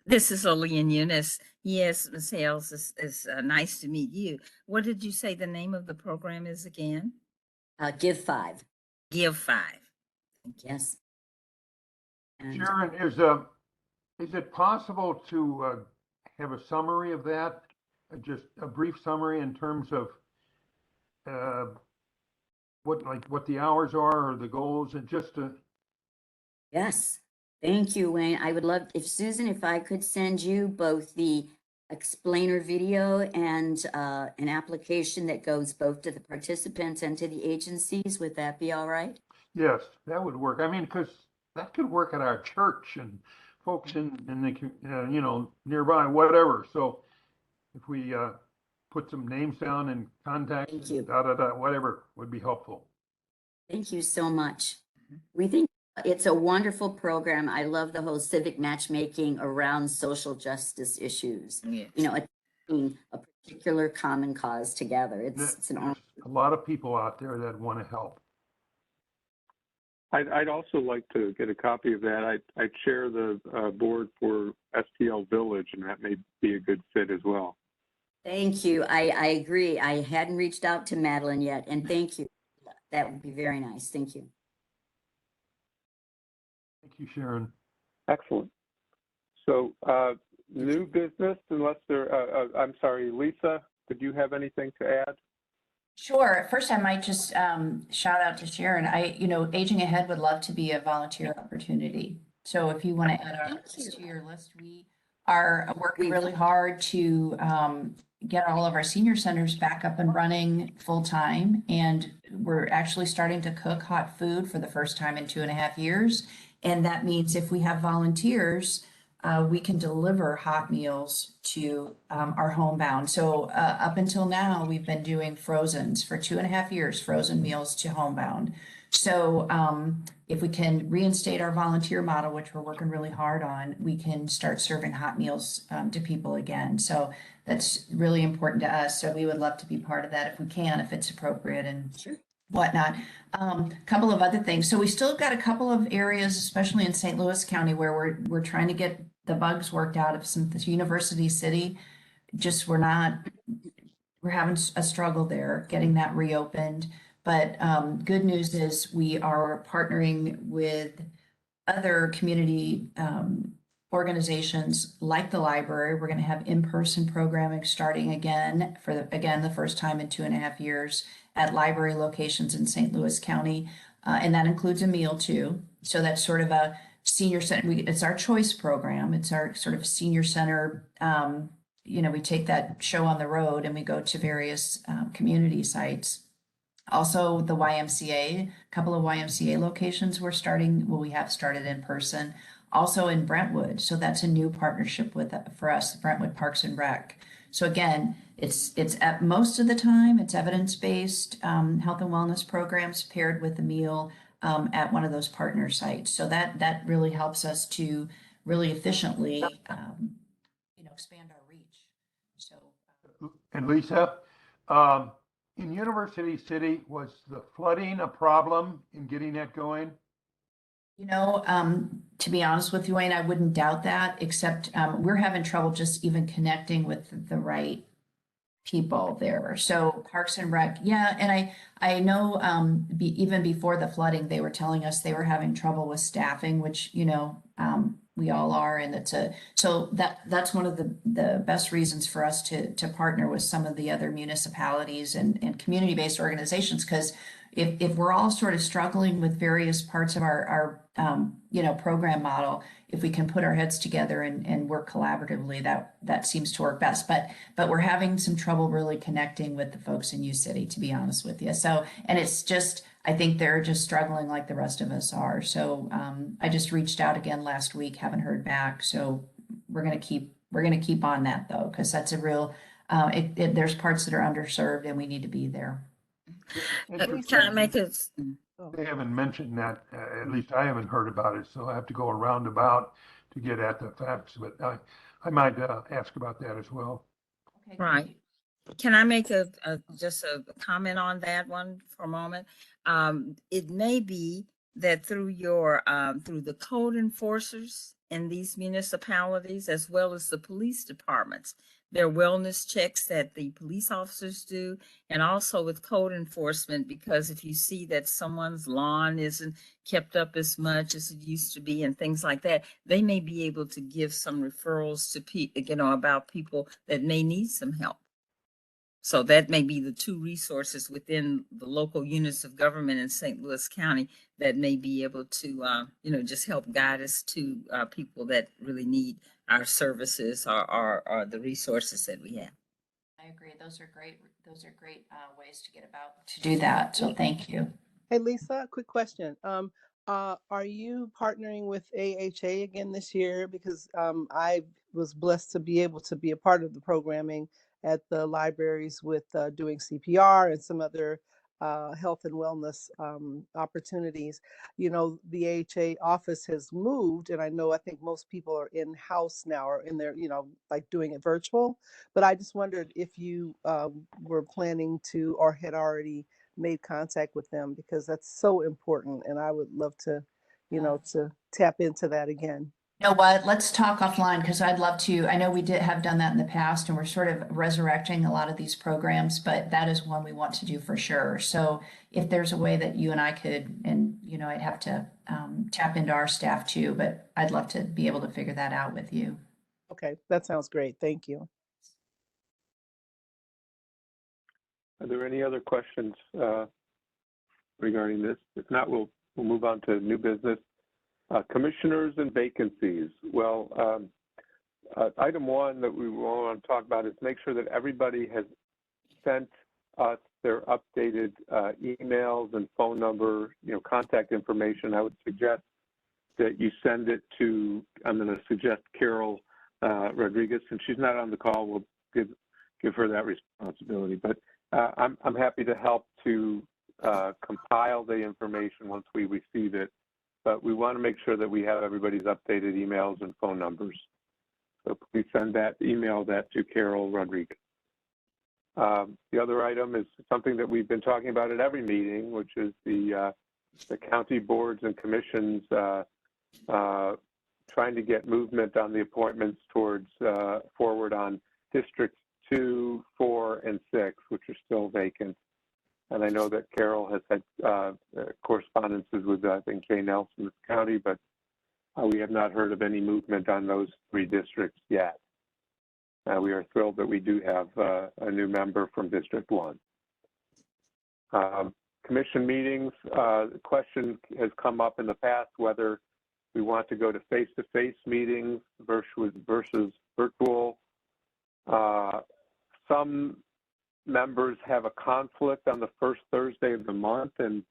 This is Olean Eunice. Yes, Ms. Hales, it's nice to meet you. What did you say the name of the program is again? Give 5. Give 5. Yes. And Sharon, is it possible to have a summary of that? Just a brief summary in terms of what the hours are or the goals, and just to. yes. Thank you, Wayne. I would love, if Susan, if I could send you both the explainer video and an application that goes both to the participants and to the agencies, would that be all right? Yes, that would work. I mean, because that could work at our church and folks in the nearby, whatever. So if we put some names down and contacts, Thank you. Whatever would be helpful. Thank you so much. We think it's a wonderful program. I love the whole civic matchmaking around social justice issues. Yes. Attaching a particular common cause together. It's an honor. There's a lot of people out there that want to help. I'd also like to get a copy of that. I chair the board for STL Village, and that may be a good fit as well. Thank you. I agree. I hadn't reached out to Madeline yet, and thank you. That would be very nice. Thank you. Thank you, Sharon. Excellent. So new business, unless I'm sorry, Lisa, did you have anything to add? Sure. First, I might just shout out to Sharon. Aging Ahead would love to be a volunteer opportunity. So if you want to add our to your list, we are working really hard to get all of our senior centers back up and running full time. And we're actually starting to cook hot food for the first time in 2.5 years. And that means if we have volunteers, we can deliver hot meals to our homebound. So up until now, we've been doing frozens for 2.5 years, frozen meals to homebound. So if we can reinstate our volunteer model, which we're working really hard on, we can start serving hot meals to people again. So that's really important to us. So we would love to be part of that if we can, if it's appropriate and whatnot. Couple of other things. So we still got a couple of areas, especially in St. Louis County, where we're trying to get the bugs worked out of this University City. Just we're having a struggle there getting that reopened. But good news is we are partnering with other community organizations like the library. We're going to have in-person programming starting again for the first time in 2.5 years at library locations in St. Louis County. And that includes a meal too. So that's sort of a senior center. It's our choice program. It's our sort of senior center. We take that show on the road and we go to various community sites. Also the YMCA, a couple of YMCA locations we have started in person. Also in Brentwood. So that's a new partnership for us, Brentwood Parks and Rec. So again, it's at most of the time, it's evidence-based health and wellness programs paired with a meal at one of those partner sites. So that really helps us to really efficiently, expand our reach. So And Lisa, in University City, was the flooding a problem in getting that going? To be honest with you, Wayne, I wouldn't doubt that, except we're having trouble just even connecting with the right people there. So Parks and Rec, yeah, and I know even before the flooding, they were telling us they were having trouble with staffing, which we all are, and so that's one of the best reasons for us to partner with some of the other municipalities and community-based organizations, because if we're all sort of struggling with various parts of our program model, if we can put our heads together and work collaboratively, that seems to work best. But we're having some trouble really connecting with the folks in U City, to be honest with you. So, and it's just, I think they're just struggling like the rest of us are. So I just reached out again last week, haven't heard back. So we're gonna keep on that though, because that's a real there's parts that are underserved and we need to be there. Can I make it? They haven't mentioned that, at least I haven't heard about it, so I have to go a roundabout to get at the facts, but I might ask about that as well. Okay, Right. Can I make just a comment on that one for a moment? It may be that through through the code enforcers in these municipalities, as well as the police departments, there are wellness checks that the police officers do, and also with code enforcement, because if you see that someone's lawn isn't kept up as much as it used to be and things like that, they may be able to give some referrals to people, about people that may need some help. So that may be the two resources within the local units of government in St. Louis County that may be able to, just help guide us to people that really need our services or the resources that we have. I agree. Those are great ways to get about to do that. So thank you. Hey, Lisa, quick question. Are you partnering with AHA again this year? Because I was blessed to be able to be a part of the programming at the libraries with doing CPR and some other health and wellness opportunities. The AHA office has moved, and I think most people are in-house now or in their, like doing it virtual. But I just wondered if you were planning to or had already made contact with them, because that's so important, and I would love to, to tap into that again. You know what? Let's talk offline, because I'd love to. I know we have done that in the past, and we're sort of resurrecting a lot of these programs, but that is one we want to do for sure. So if there's a way that you and I could, and I'd have to tap into our staff too, but I'd love to be able to figure that out with you. Okay, that sounds great. Thank you. Are there any other questions regarding this? If not, we'll move on to new business. Commissioners and vacancies. Well, item one that we want to talk about is make sure that everybody has sent us their updated emails and phone number, contact information. I would suggest that you send it to, I'm going to suggest Carol Rodriguez, and she's not on the call. We'll give her that responsibility. But I'm happy to help to compile the information once we receive it. But we want to make sure that we have everybody's updated emails and phone numbers. So please email that to Carol Rodriguez. The other item is something that we've been talking about at every meeting, which is the county boards and commissions trying to get movement on the appointments towards forward on districts 2, 4, and 6, which are still vacant. And I know that Carol has had correspondences with, I think, Kay Nelson County, but we have not heard of any movement on those 3 districts yet. We are thrilled that we do have a new member from District 1. Commission meetings, the question has come up in the past whether we want to go to face-to-face meetings versus virtual. Some members have a conflict on the first Thursday of the month, and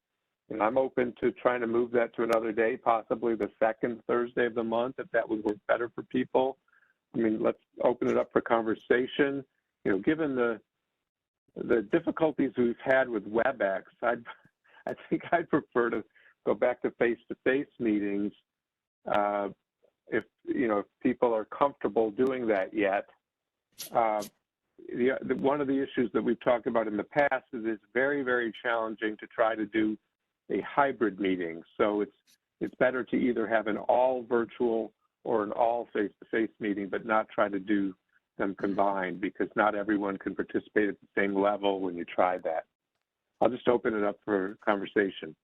I'm open to trying to move that to another day, possibly the second Thursday of the month, if that would work better for people. I mean, let's open it up for conversation. Given the difficulties we've had with WebEx, I think I'd prefer to go back to face-to-face meetings if if people are comfortable doing that yet. One of the issues that we've talked about in the past is it's very, very challenging to try to do a hybrid meeting. So it's better to either have an all virtual or an all face-to-face meeting, but not try to do them combined, because not everyone can participate at the same level when you try that. I'll just open it up for conversation.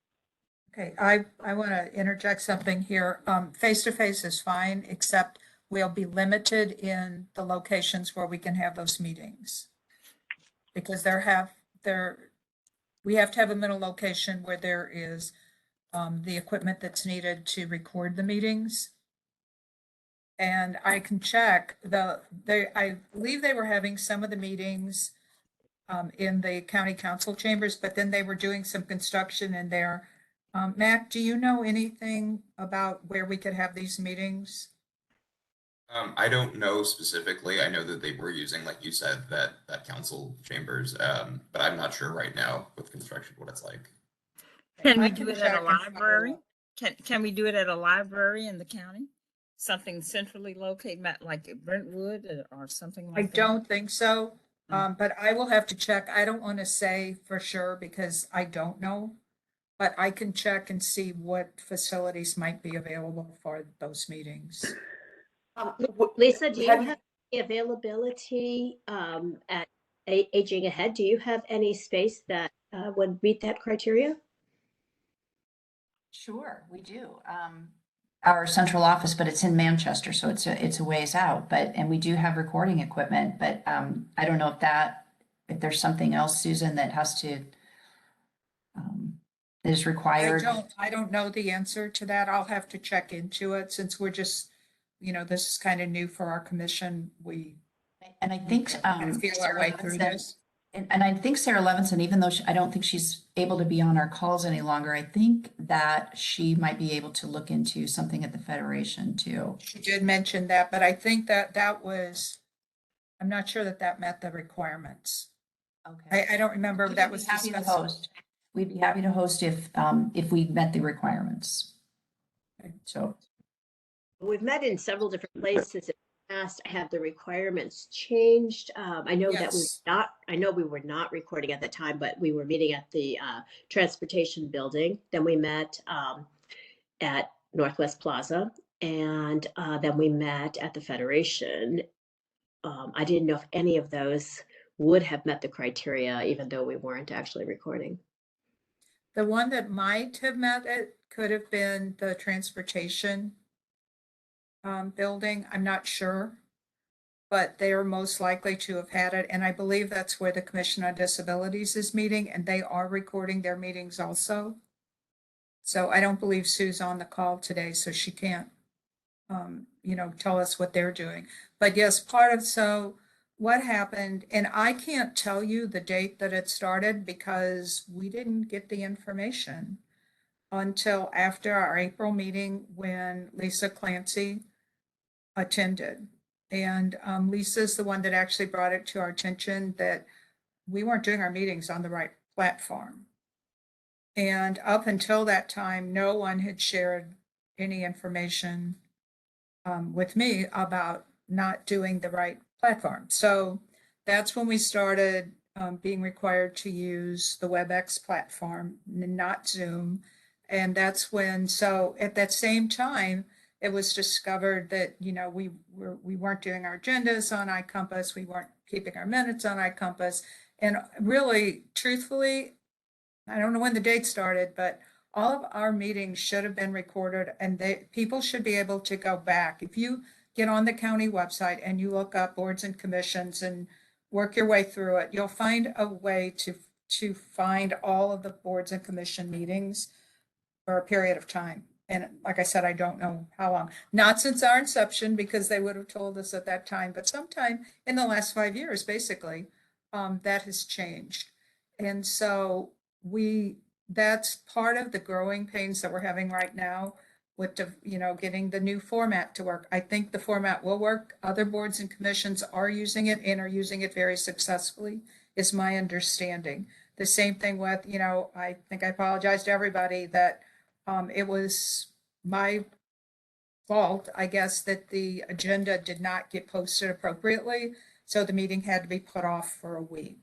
Okay, I want to interject something here. Face-to-face is fine, except we'll be limited in the locations where we can have those meetings. Because we have to have a middle location where there is the equipment that's needed to record the meetings. And I can check I believe they were having some of the meetings in the county council chambers, but then they were doing some construction in there. Mac, do you know anything about where we could have these meetings? I don't know specifically. I know that they were using, like you said, that council chambers, but I'm not sure right now with construction what it's like. Can I we can do it at check a and follow library? up. Can we do it at a library in the county? Something centrally located, like at Brentwood or something I like that? don't think so, but I will have to check. I don't want to say for sure because I don't know. But I can check and see what facilities might be available for those meetings. Lisa, do you Have you- have any availability at Aging Ahead? Do you have any space that would meet that criteria? Sure, we do. Our central office, but it's in Manchester, so it's a ways out. And we do have recording equipment, but I don't know if there's something else, Susan, that has to is required. I don't know the answer to that. I'll have to check into it since we're just, this is kind of new for our commission. And I think Kind of feel our Sarah way through Levinson- this. And I think Sarah Levinson, even though I don't think she's able to be on our calls any longer, I think that she might be able to look into something at the Federation too. She did mention that, but I think that was, I'm not sure that met the requirements. Okay. I don't remember if that was Happy to discussed. host. We'd be happy to host if we met the requirements. Okay. So We've met in several different places in the past. Have the requirements changed? I know that Yes. I know we were not recording at the time, but we were meeting at the transportation building. Then we met at Northwest Plaza, and then we met at the Federation. I didn't know if any of those would have met the criteria, even though we weren't actually recording. The one that might have met it could have been the transportation building. I'm not sure. But they are most likely to have had it. And I believe that's where the Commission on Disabilities is meeting, and they are recording their meetings also. So I don't believe Sue's on the call today, so she can't, tell us what they're doing. But yes, so what happened, and I can't tell you the date that it started because we didn't get the information until after our April meeting when Lisa Clancy attended. And Lisa's the one that actually brought it to our attention that we weren't doing our meetings on the right platform. And up until that time, no one had shared any information with me about not doing the right platform. So that's when we started being required to use the WebEx platform, not Zoom. And that's when, so at that same time, it was discovered that, we weren't doing our agendas on iCompass. We weren't keeping our minutes on iCompass. And really, truthfully, I don't know when the date started, but all of our meetings should have been recorded, and people should be able to go back. If you get on the county website and you look up boards and commissions and work your way through it, you'll find a way to find all of the boards and commission meetings for a period of time. And like I said, I don't know how long. Not since our inception, because they would have told us at that time, but sometime in the last 5 years, basically, that has changed. And so that's part of the growing pains that we're having right now with getting the new format to work. I think the format will work. Other boards and commissions are using it and are using it very successfully, is my understanding. The same thing with, I think I apologize to everybody that it was my fault, I guess, that the agenda did not get posted appropriately. So the meeting had to be put off for a week.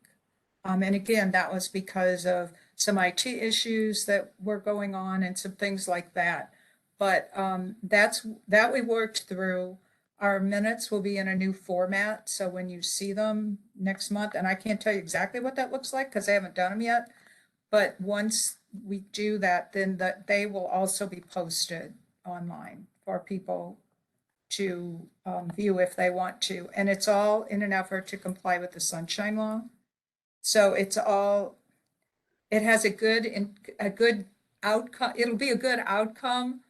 And again, that was because of some IT issues that were going on and some things like that. But that we worked through. Our minutes will be in a new format. So when you see them next month, and I can't tell you exactly what that looks like because I haven't done them yet. But once we do that, then they will also be posted online for people to view if they want to. And it's all in an effort to comply with the Sunshine Law. So it has a good outcome. It'll be a good outcome.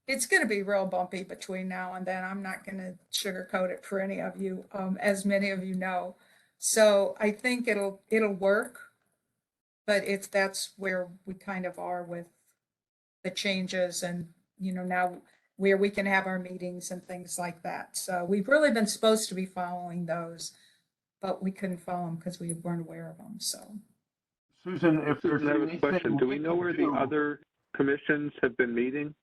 It's going to be real bumpy between now and then. I'm not going to sugarcoat it for any of you, as many of you know. So I think it'll work, but that's where we kind of are with the changes and, now where we can have our meetings and things like that. So we've really been supposed to be following those, but we couldn't follow them because we weren't aware of them. So Susan, if there's Susan, I have a anything question. Do we know where the do- other commissions have been meeting?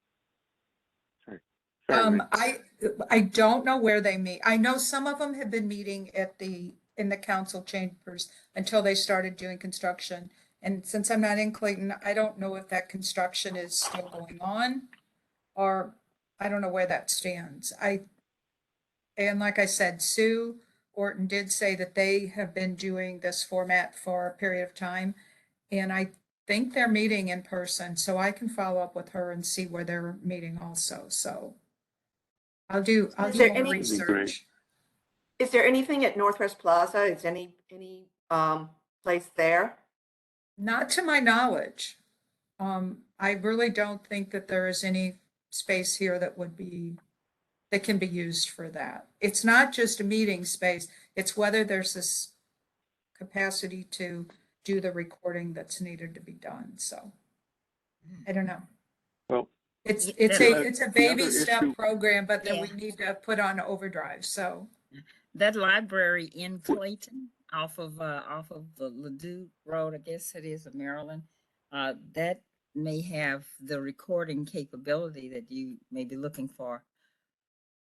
Sorry, Mike. I don't know where they meet. I know some of them have been meeting in the council chambers until they started doing construction. And since I'm not in Clayton, I don't know if that construction is still going on, or I don't know where that stands. And like I said, Sue Orton did say that they have been doing this format for a period of time. And I think they're meeting in person, so I can follow up with her and see where they're meeting also. So I'll do Is there more any- research. Is there anything at Northwest Plaza? Is any place there? Not to my knowledge. I really don't think that there is any space here that can be used for that. It's not just a meeting space. It's whether there's this capacity to do the recording that's needed to be done. So I don't know. Well, It's The a baby other step issue- program, but then we Yeah. need to put on overdrive. So That library in Clayton, off of the Ladue Road, I guess it is, of Maryland, that may have the recording capability that you may be looking for.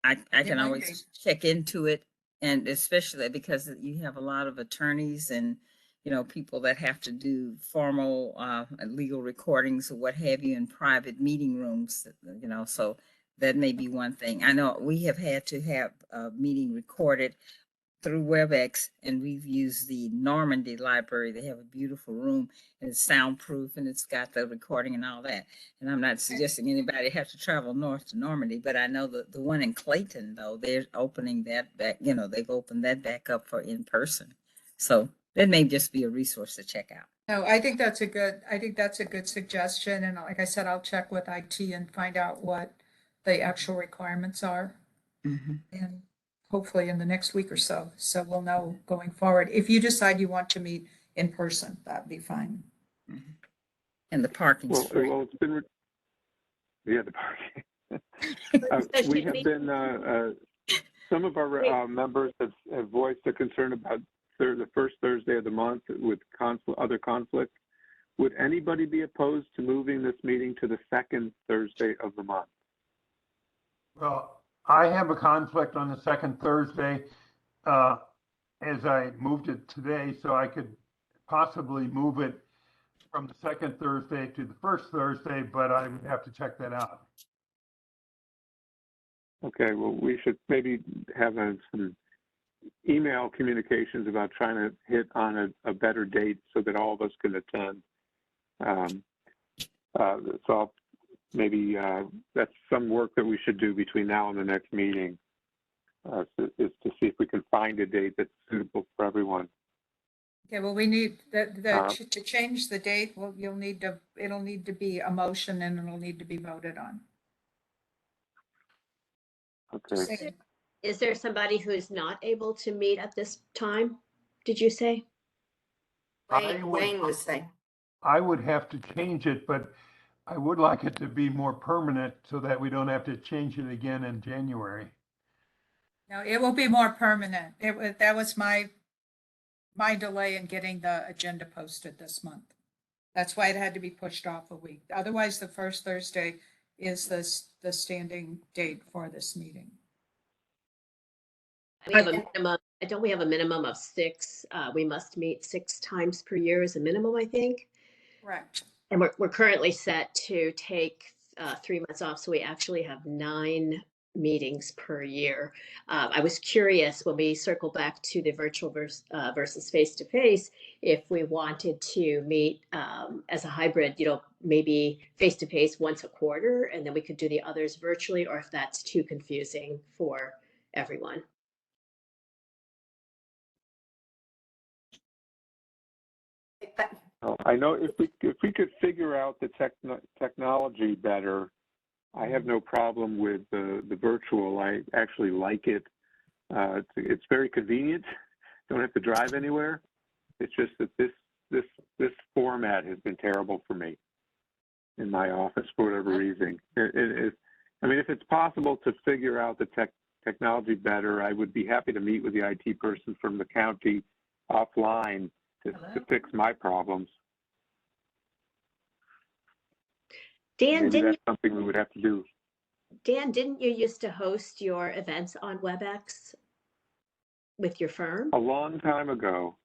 I can might always check into it, and especially because you have a lot of attorneys and, people that have to do formal legal recordings or what have you in private meeting rooms, so that may be one thing. I know we have had to have a meeting recorded through WebEx, and we've used the Normandy Library. They have a beautiful room, and it's soundproof, and it's got the recording and all that. And I'm not suggesting anybody have to travel north to Normandy, but I know the one in Clayton, though, they're opening that back, they've opened that back up for in person. So that may just be a resource to check out. no, I think that's a good suggestion. And like I said, I'll check with IT and find out what the actual requirements are. And hopefully in the next week or so. So we'll know going forward. If you decide you want to meet in person, that'd be fine. And the parking's free. Well, it's been, the parking. We have been, some of our members have voiced a concern about the first Thursday of the month with other conflict. Would anybody be opposed to moving this meeting to the second Thursday of the month? Well, I have a conflict on the second Thursday, as I moved it today, so I could possibly move it from the second Thursday to the first Thursday, but I would have to check that out. Okay, well, we should maybe have some email communications about trying to hit on a better date so that all of us can attend. So maybe that's some work that we should do between now and the next meeting, is to see if we can find a date that's suitable for everyone. Okay, well, we need to change the date. Well, it'll need to be a motion and it'll need to be voted on. Okay. Is there somebody who is not able to meet at this time? Did you say? Wayne was saying. I would have to change it, but I would like it to be more permanent so that we don't have to change it again in January. No, it will be more permanent. That was my delay in getting the agenda posted this month. That's why it had to be pushed off a week. Otherwise, the first Thursday is the standing date for this meeting. We have a minimum, don't we have a minimum of 6? We must meet 6 times per year as a minimum, I think. Correct. And we're currently set to take 3 months off, so we actually have 9 meetings per year. I was curious when we circle back to the virtual versus face-to-face, if we wanted to meet as a hybrid, maybe face-to-face once a quarter, and then we could do the others virtually, or if that's too confusing for everyone. I know if we could figure out the technology better, I have no problem with the virtual. I actually like it. It's very convenient. Don't have to drive anywhere. It's just that this format has been terrible for me in my office for whatever reason. I mean, if it's possible to figure out the technology better, I would be happy to meet with the IT person from the county offline to fix my problems. Dan, Maybe didn't that's something we would have to do. didn't you used to host your events on WebEx with your firm? A long time ago.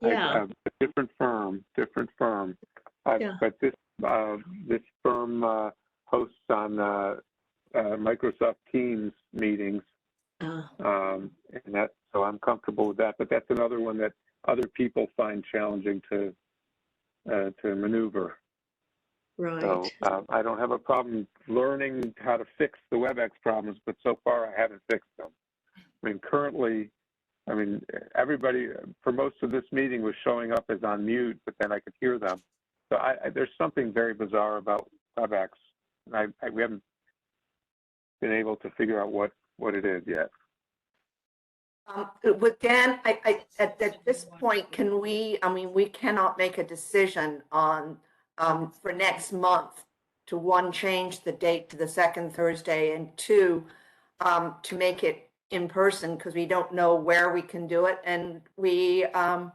Yeah. A different firm. Yeah. But this firm hosts on Microsoft Teams meetings, and so I'm comfortable with that. But that's another one that other people find challenging to maneuver. Right. So I don't have a problem learning how to fix the WebEx problems, but so far I haven't fixed them. I mean, currently, everybody for most of this meeting was showing up as on mute, but then I could hear them. So there's something very bizarre about WebEx, and we haven't been able to figure out what it is yet. With Dan, at this point, we cannot make a decision on for next month to, 1, change the date to the 2nd Thursday, and 2, to make it in person, because we don't know where we can do it, and we have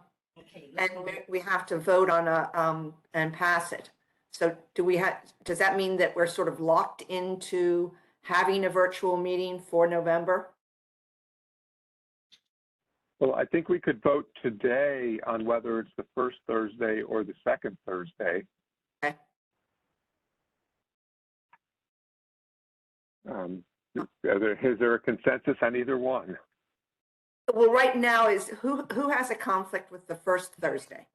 to vote on and pass it. So does that mean that we're sort of locked into having a virtual meeting for November? Well, I think we could vote today on whether it's the 1st Thursday or the 2nd Thursday. Okay. Is there a consensus on either one? Well, right now is who has a conflict with the 1st Thursday?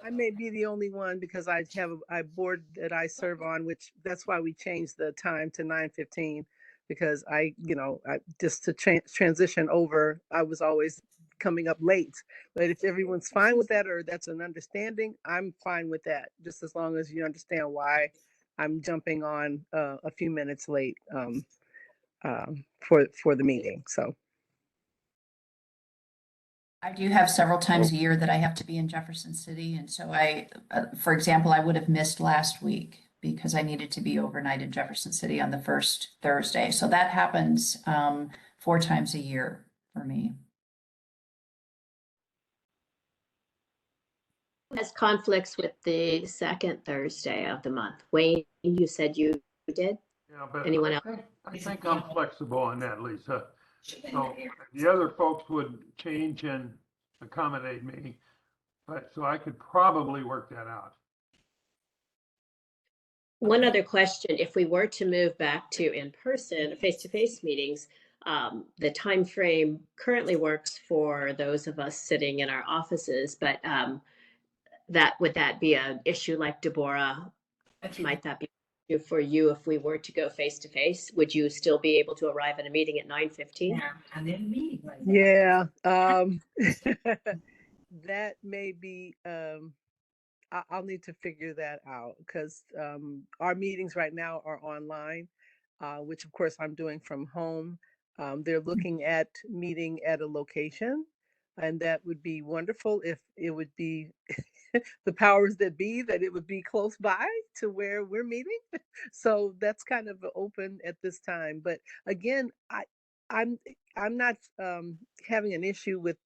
I may be the only one because I have a board that I serve on, which that's why we changed the time to 9:15, because I just to transition over, I was always coming up late. But if everyone's fine with that, or that's an understanding, I'm fine with that, just as long as you understand why I'm jumping on a few minutes late for the meeting. So I do have several times a year that I have to be in Jefferson City. And so for example, I would have missed last week because I needed to be overnight in Jefferson City on the 1st Thursday. So that happens 4 times a year for me. Who has conflicts with the 2nd Thursday of the month? Wayne, you said you did? Yeah, but Anyone else? I think I'm flexible on that, Lisa. So the other folks would change and accommodate me, but so I could probably work that out. One other question, if we were to move back to in-person, face-to-face meetings, the time frame currently works for those of us sitting in our offices, but would that be an issue like Deborah? Might that be an issue for you if we were to go face-to-face? Would you still be able to arrive at a meeting at 9:15? yeah, that may be. I'll need to figure that out because our meetings right now are online, which of course I'm doing from home. They're looking at meeting at a location, and that would be wonderful if it would be the powers that be, that it would be close by to where we're meeting. So that's kind of open at this time. But again, I'm I'm not having an issue with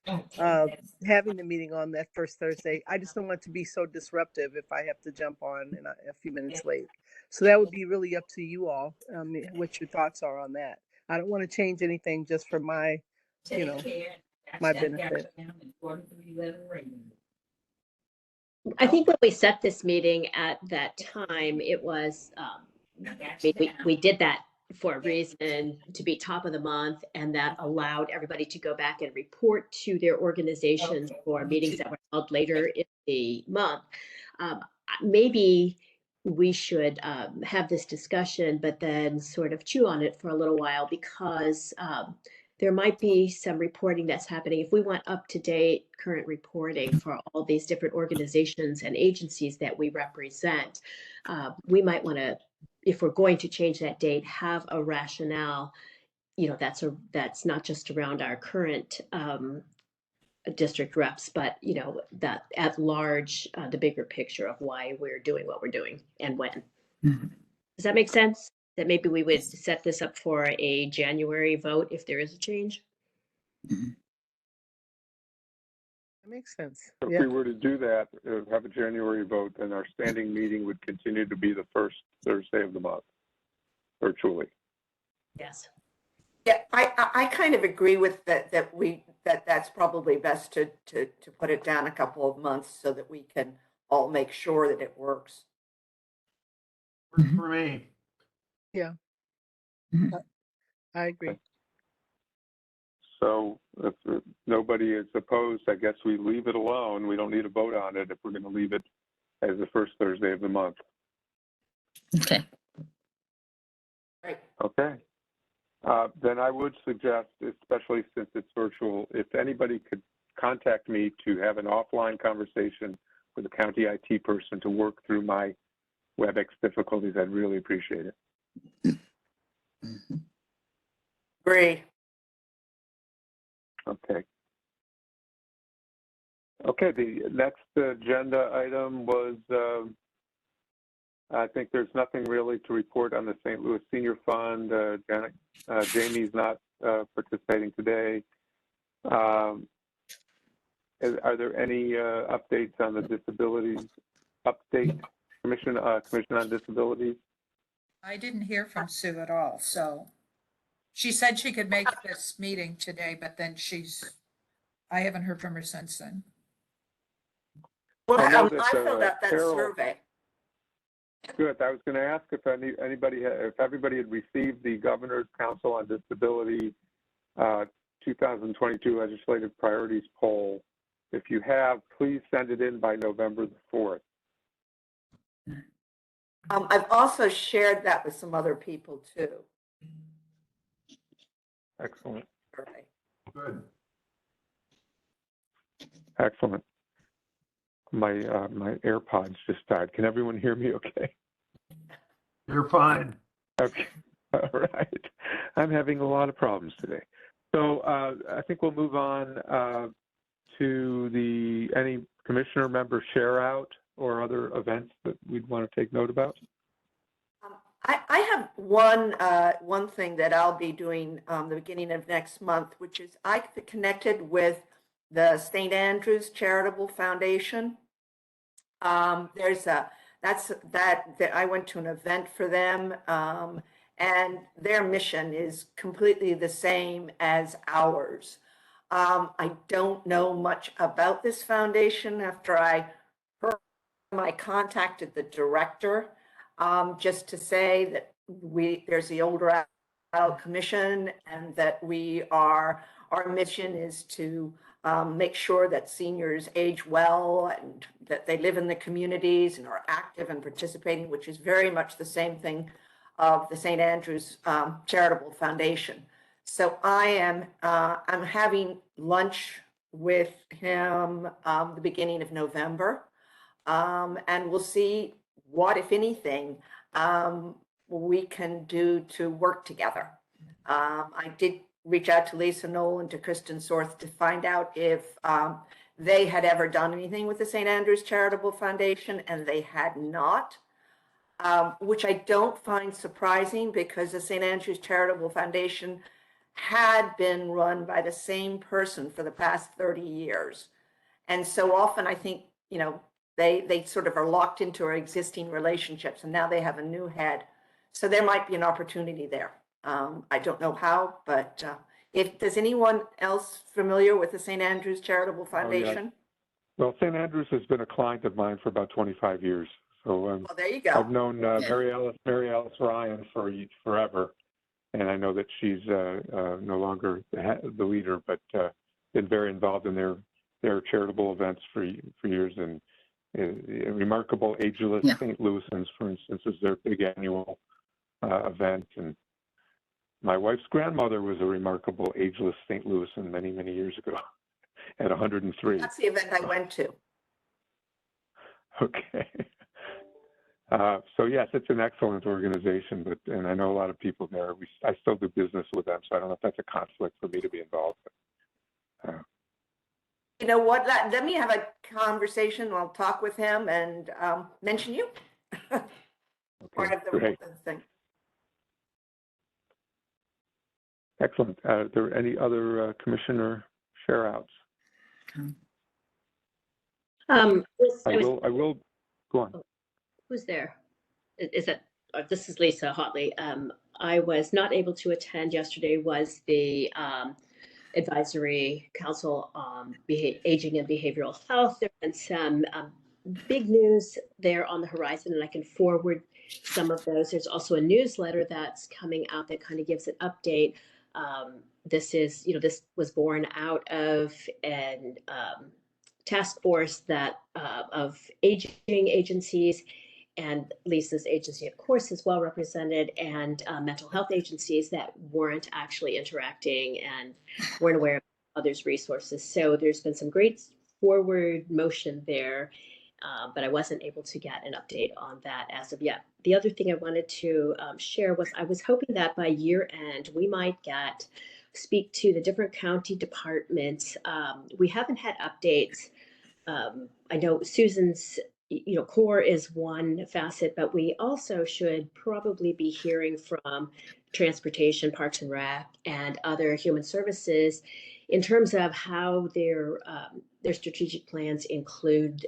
Okay. having the meeting on that first Thursday. I just don't want it to be so disruptive if I have to jump on and a few minutes late. So that would be really up to you all, what your thoughts are on that. I don't want to change anything just for my, you know, Take care. my benefit. I think when we set this meeting at that time, it was, we did that for a reason, to be top of the month, and that allowed everybody to go back and report to their organizations for meetings that were held later in the month. Maybe we should have this discussion, but then sort of chew on it for a little while, because there might be some reporting that's happening. If we want up-to-date current reporting for all these different organizations and agencies that we represent, we might want to, if we're going to change that date, have a rationale, that's not just around our current district reps, but that at large, the bigger picture of why we're doing what we're doing and when. Does that make sense? That maybe we would set this up for a January vote if there is a change? That makes sense. If Yeah. we were to do that, have a January vote, then our standing meeting would continue to be the first Thursday of the month, virtually. Yes. Yeah, I kind of agree with that's probably best to put it down a couple of months so that we can all make sure that it works. Works for me. Yeah. I agree. So if nobody is opposed, I guess we leave it alone. We don't need a vote on it if we're going to leave it as the first Thursday of the month. Okay. Right. Okay. Then I would suggest, especially since it's virtual, if anybody could contact me to have an offline conversation with a county IT person to work through my WebEx difficulties, I'd really appreciate it. Agree. Okay. Okay, the next agenda item was, I think there's nothing really to report on the St. Louis Senior Fund. Jamie's not participating today. Are there any updates on the disabilities Commission on Disabilities? I didn't hear from Sue at all, so she said she could make this meeting today, but then I haven't heard from her since then. Well, I know that, I filled out that Carol- survey. Good. I was going to ask if everybody had received the Governor's Council on Disability 2022 Legislative Priorities poll. If you have, please send it in by November the 4th. I've also shared that with some other people too. Excellent. Survey. Good. Excellent. My AirPods just died. Can everyone hear me okay? You're fine. Okay. All right. I'm having a lot of problems today. So I think we'll move on to any commissioner member share out or other events that we'd want to take note about. I have one thing that I'll be doing the beginning of next month, which is I connected with the St. Andrews Charitable Foundation. I went to an event for them, and their mission is completely the same as ours. I don't know much about this foundation. After I heard them, I contacted the director just to say that there's the Older Adult Commission, and that our mission is to make sure that seniors age well and that they live in the communities and are active and participating, which is very much the same thing of the St. Andrews Charitable Foundation. So I'm having lunch with him the beginning of November, and we'll see what, if anything, we can do to work together. I did reach out to Lisa Knoll and to Kristen Sorth to find out if they had ever done anything with the St. Andrews Charitable Foundation, and they had not, which I don't find surprising, because the St. Andrews Charitable Foundation had been run by the same person for the past 30 years. And so often I think, you know, they sort of are locked into our existing relationships, and now they have a new head. So there might be an opportunity there. I don't know how, but does anyone else familiar with the St. Andrews Charitable Foundation? Well, St. Andrews has been a client of mine for about 25 years. So Well, there you go. I've known Mary Alice Ryan for forever, and I know that she's no longer the leader, but been very involved in their charitable events for years. And a remarkable Ageless St. Louisans, for instance, is their big annual event. And my wife's grandmother was a remarkable Ageless St. Louisan many, many years ago at 103. That's the event I went to. Okay. So yes, it's an excellent organization, and I know a lot of people there. I still do business with them, so I don't know if that's a conflict for me to be involved with. You know what? Let me have a conversation. I'll talk with him and mention you. Part of the thing. Excellent. Are there any other commissioner share outs? I will go on. Who's there? Is it? This is Lisa Hotley. I was not able to attend yesterday. Was the Advisory Council on Aging and Behavioral Health. There and some big news there on the horizon, and I can forward some of those. There's also a newsletter that's coming out that kind of gives an update. This was born out of an task force that of aging agencies, and Lisa's agency, of course, is well represented, and mental health agencies that weren't actually interacting and weren't aware of others' resources. So there's been some great forward motion there, but I wasn't able to get an update on that as of yet. The other thing I wanted to share was I was hoping that by year end, we might speak to the different county departments. We haven't had updates. I know Susan's core is one facet, but we also should probably be hearing from Transportation, Parks and Rec, and other human services in terms of how their strategic plans include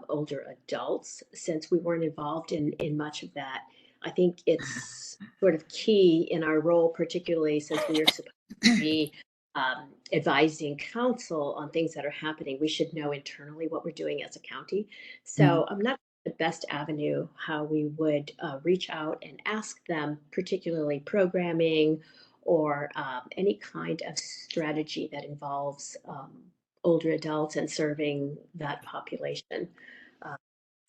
older adults. Since we weren't involved in much of that, I think it's sort of key in our role, particularly since we are supposed to be advising council on things that are happening. We should know internally what we're doing as a county. So I'm not the best avenue how we would reach out and ask them, particularly programming or any kind of strategy that involves older adults and serving that population.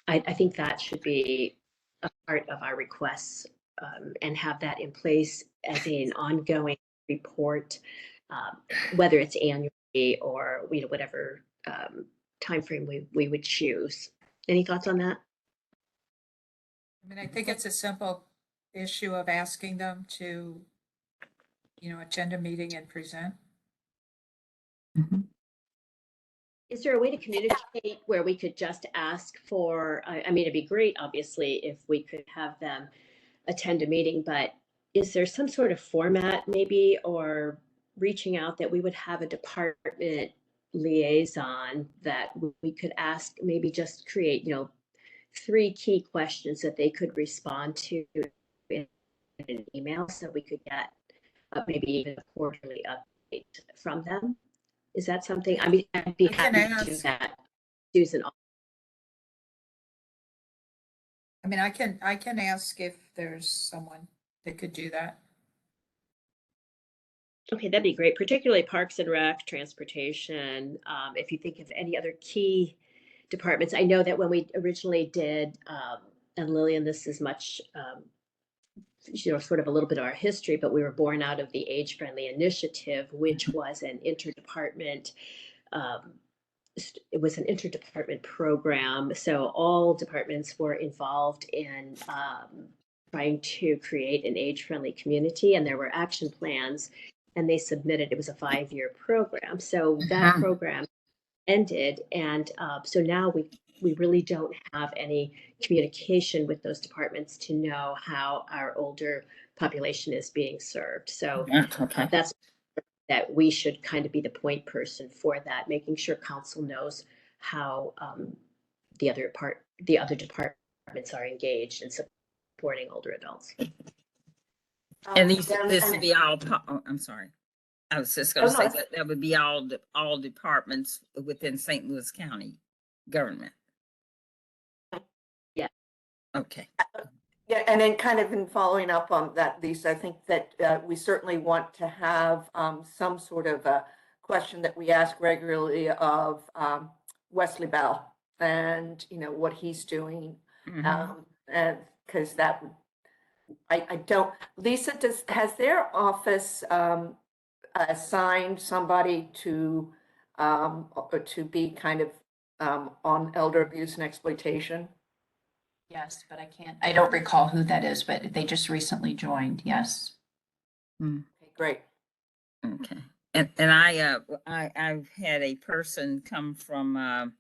I think that should be a part of our requests and have that in place as an ongoing report. Whether it's annually or whatever timeframe we would choose. Any thoughts on that? I mean, I think it's a simple issue of asking them to, attend a meeting and present. Is there a way to communicate where we could just ask for, I mean, it'd be great, obviously, if we could have them attend a meeting, but is there some sort of format maybe, or reaching out that we would have a department liaison that we could ask, maybe just create, 3 key questions that they could respond to in an email so we could get maybe even a quarterly update from them? Is that something? I mean, I'd be happy to do that, Susan. I mean, I can ask if there's someone that could do that. Okay, that'd be great, particularly Parks and Rec, Transportation. If you think of any other key departments, I know that when we originally did, and Lillian, this is much, sort of a little bit of our history, but we were born out of the Age Friendly Initiative, which was an interdepartment. It was an interdepartment program, so all departments were involved in trying to create an age-friendly community, and there were action plans. And they submitted, it was a 5-year program. So that program ended. And so now we really don't have any communication with those departments to know how our older population is being served. So that's that we should kind of be the point person for that, making sure council knows how the other departments are engaged in supporting older adults. And these, Yeah, this and- would be all, oh, I'm sorry. I was just Oh, gonna no, say it's- that would be all departments within St. Louis County government. Yeah. Okay. Yeah, and then kind of in following up on that, Lisa, I think that we certainly want to have some sort of a question that we ask regularly of Wesley Bell and, what he's doing. Mhm. And because that, I don't, Lisa, has their office assigned somebody to be kind of on elder abuse and exploitation? Yes, but I don't recall who that is, but they just recently joined. Yes. Okay, great. Okay. And I've had a person come from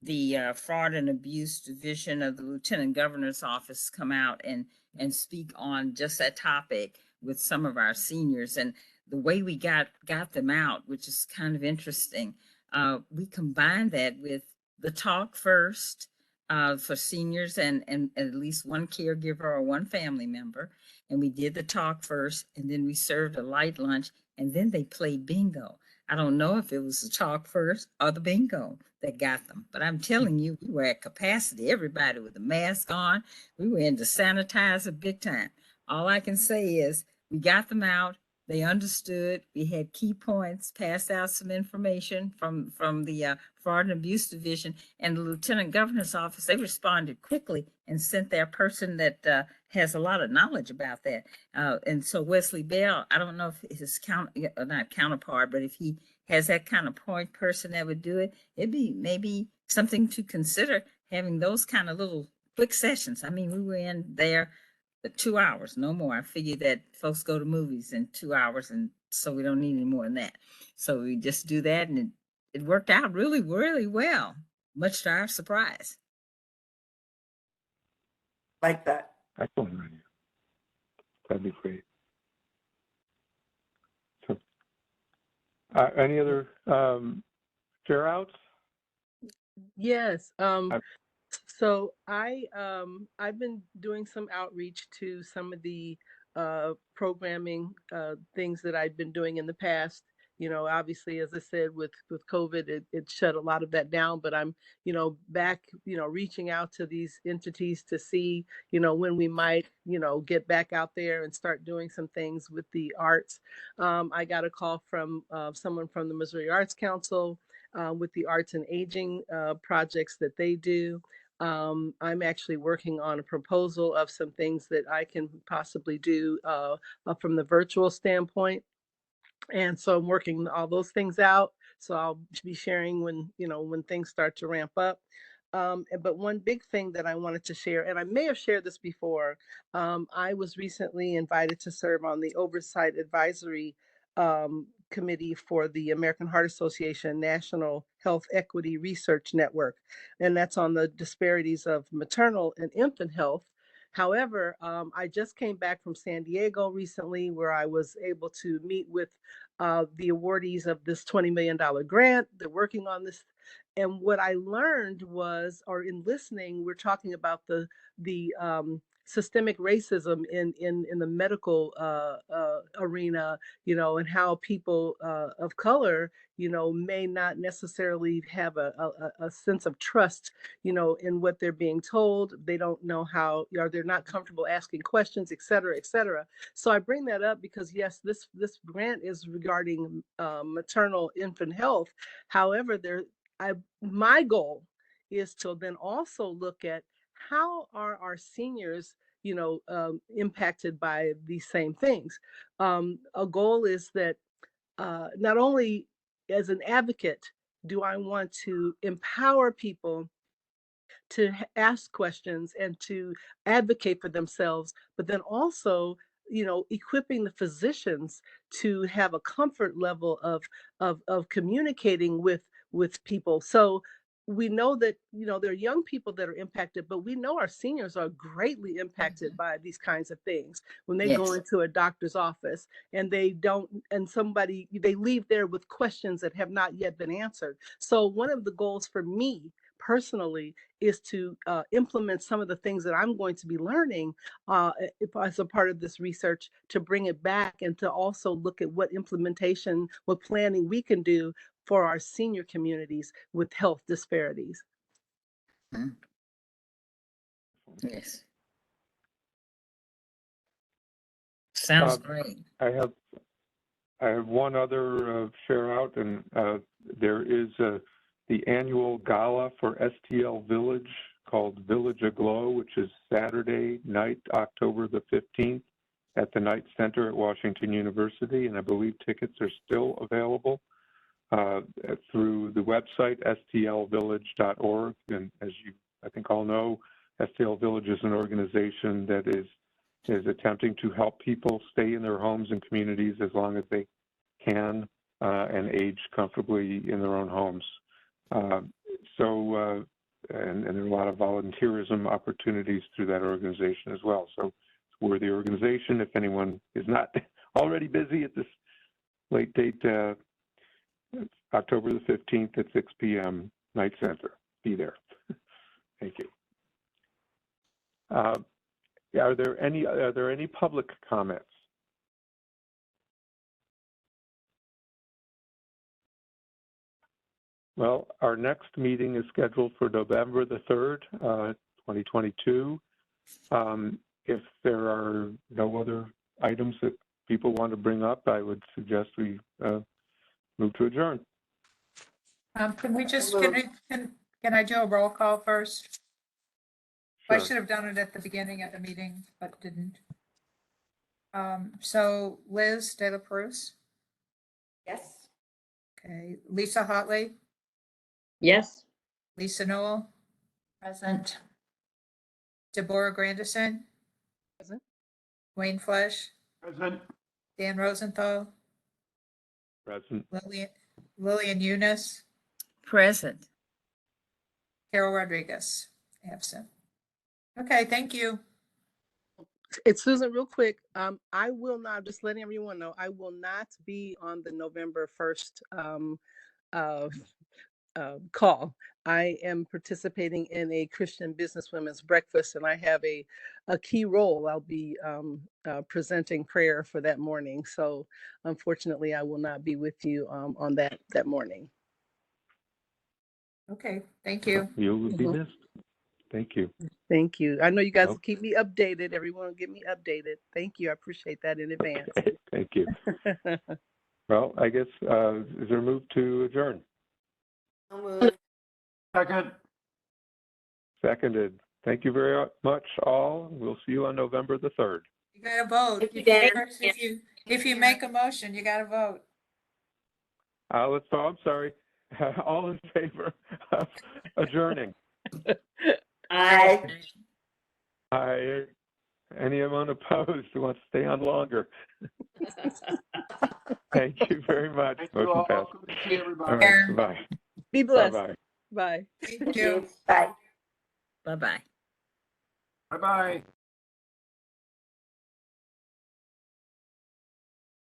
the Fraud and Abuse Division of the Lieutenant Governor's Office come out and speak on just that topic with some of our seniors. And the way we got them out, which is kind of interesting, we combined that with the talk first for seniors and at least one caregiver or one family member. And we did the talk first, and then we served a light lunch, and then they played bingo. I don't know if it was the talk first or the bingo that got them, but I'm telling you, we were at capacity. Everybody with a mask on. We were into sanitizer big time. All I can say is we got them out. They understood. We had key points, passed out some information from the Fraud and Abuse Division and the Lieutenant Governor's Office. They responded quickly and sent their person that has a lot of knowledge about that. And so Wesley Bell, I don't know if his not counterpart, but if he has that kind of point person that would do it, it'd be maybe something to consider, having those kind of little quick sessions. I mean, we were in there 2 hours, no more. I figured that folks go to movies in 2 hours, and so we don't need any more than that. So we just do that, and it worked out really, really well, much to our surprise. Like that. Excellent idea. That'd be great. So, any other share outs? Yes. So I've been doing some outreach to some of the programming things that I've been doing in the past. Obviously, as I said, with COVID, it shut a lot of that down. But I'm, back, reaching out to these entities to see, when we might, get back out there and start doing some things with the arts. I got a call from someone from the Missouri Arts Council with the arts and aging projects that they do. I'm actually working on a proposal of some things that I can possibly do from the virtual standpoint. And so I'm working all those things out. So I'll be sharing when things start to ramp up. But one big thing that I wanted to share, and I may have shared this before, I was recently invited to serve on the Oversight Advisory Committee for the American Heart Association National Health Equity Research Network. And that's on the disparities of maternal and infant health. However, I just came back from San Diego recently, where I was able to meet with the awardees of this $20 million grant. They're working on this. And what I learned was, or in listening, we're talking about the systemic racism in the medical arena, and how people of color, may not necessarily have a sense of trust, in what they're being told. They don't know how, or they're not comfortable asking questions, et cetera, et cetera. So I bring that up because yes, this grant is regarding maternal infant health. However, my goal is to then also look at how are our seniors, impacted by these same things. A goal is that not only as an advocate do I want to empower people to ask questions and to advocate for themselves, but then also, equipping the physicians to have a comfort level of communicating with people. So we know that, you know, there are young people that are impacted, but we know our seniors are greatly impacted by these kinds of things when they go Yes. into a doctor's office and they don't, and they leave there with questions that have not yet been answered. So one of the goals for me personally is to implement some of the things that I'm going to be learning as a part of this research, to bring it back and to also look at what implementation, what planning we can do for our senior communities with health disparities. Yes. Sounds Uh, great. I have one other share out, and there is the annual gala for STL Village called Village Aglow, which is Saturday night, October the 15th at the Knight Center at Washington University, and I believe tickets are still available through the website stlvillage.org. And as you, I think, all know, STL Village is an organization that is attempting to help people stay in their homes and communities as long as they can and age comfortably in their own homes. And there are a lot of volunteerism opportunities through that organization as well. So it's a worthy organization. If anyone is not already busy at this late date, October the 15th at 6 p.m., Knight Center. Be there. Thank you. Are there any public comments? Well, our next meeting is scheduled for November the 3rd, 2022. If there are no other items that people want to bring up, I would suggest we move to adjourn. Can we just, can I do a roll call first? I Sure. should have done it at the beginning of the meeting, but didn't. So Liz De La Perouse, Yes. okay, Lisa Hotley, Yes. Lisa Noel, Present. Deborah Grandison, Present. Wayne Flesh, Present. Dan Rosenthal, Present. Lillian Eunice, Present. Carol Rodriguez, absent. Okay, thank you. It's Susan, real quick. I will not, just letting everyone know, I will not be on the November 1st call. I am participating in a Christian businesswomen's breakfast, and I have a key role. I'll be presenting prayer for that morning. So unfortunately, I will not be with you on that morning. Okay, thank you. You will be missed. Thank you. Thank you. I know you guys Nope. will keep me updated. Everyone will get me updated. Thank you. I appreciate that in advance. Okay, thank you. Well, I guess, is there a move to adjourn? I'll move. Second. Seconded. Thank you very much, all. We'll see you on November the 3rd. You gotta vote. Thank you, Dan. If you make a motion, you gotta vote. I'm sorry. All in favor of adjourning? Aye. Aye. Anyone opposed who wants to stay on longer? Thank you very much. Thank you Motion all. passed. Good to see All everybody. right, bye. Be blessed. Bye-bye. Bye. Thank you. Bye. Bye-bye. Bye-bye.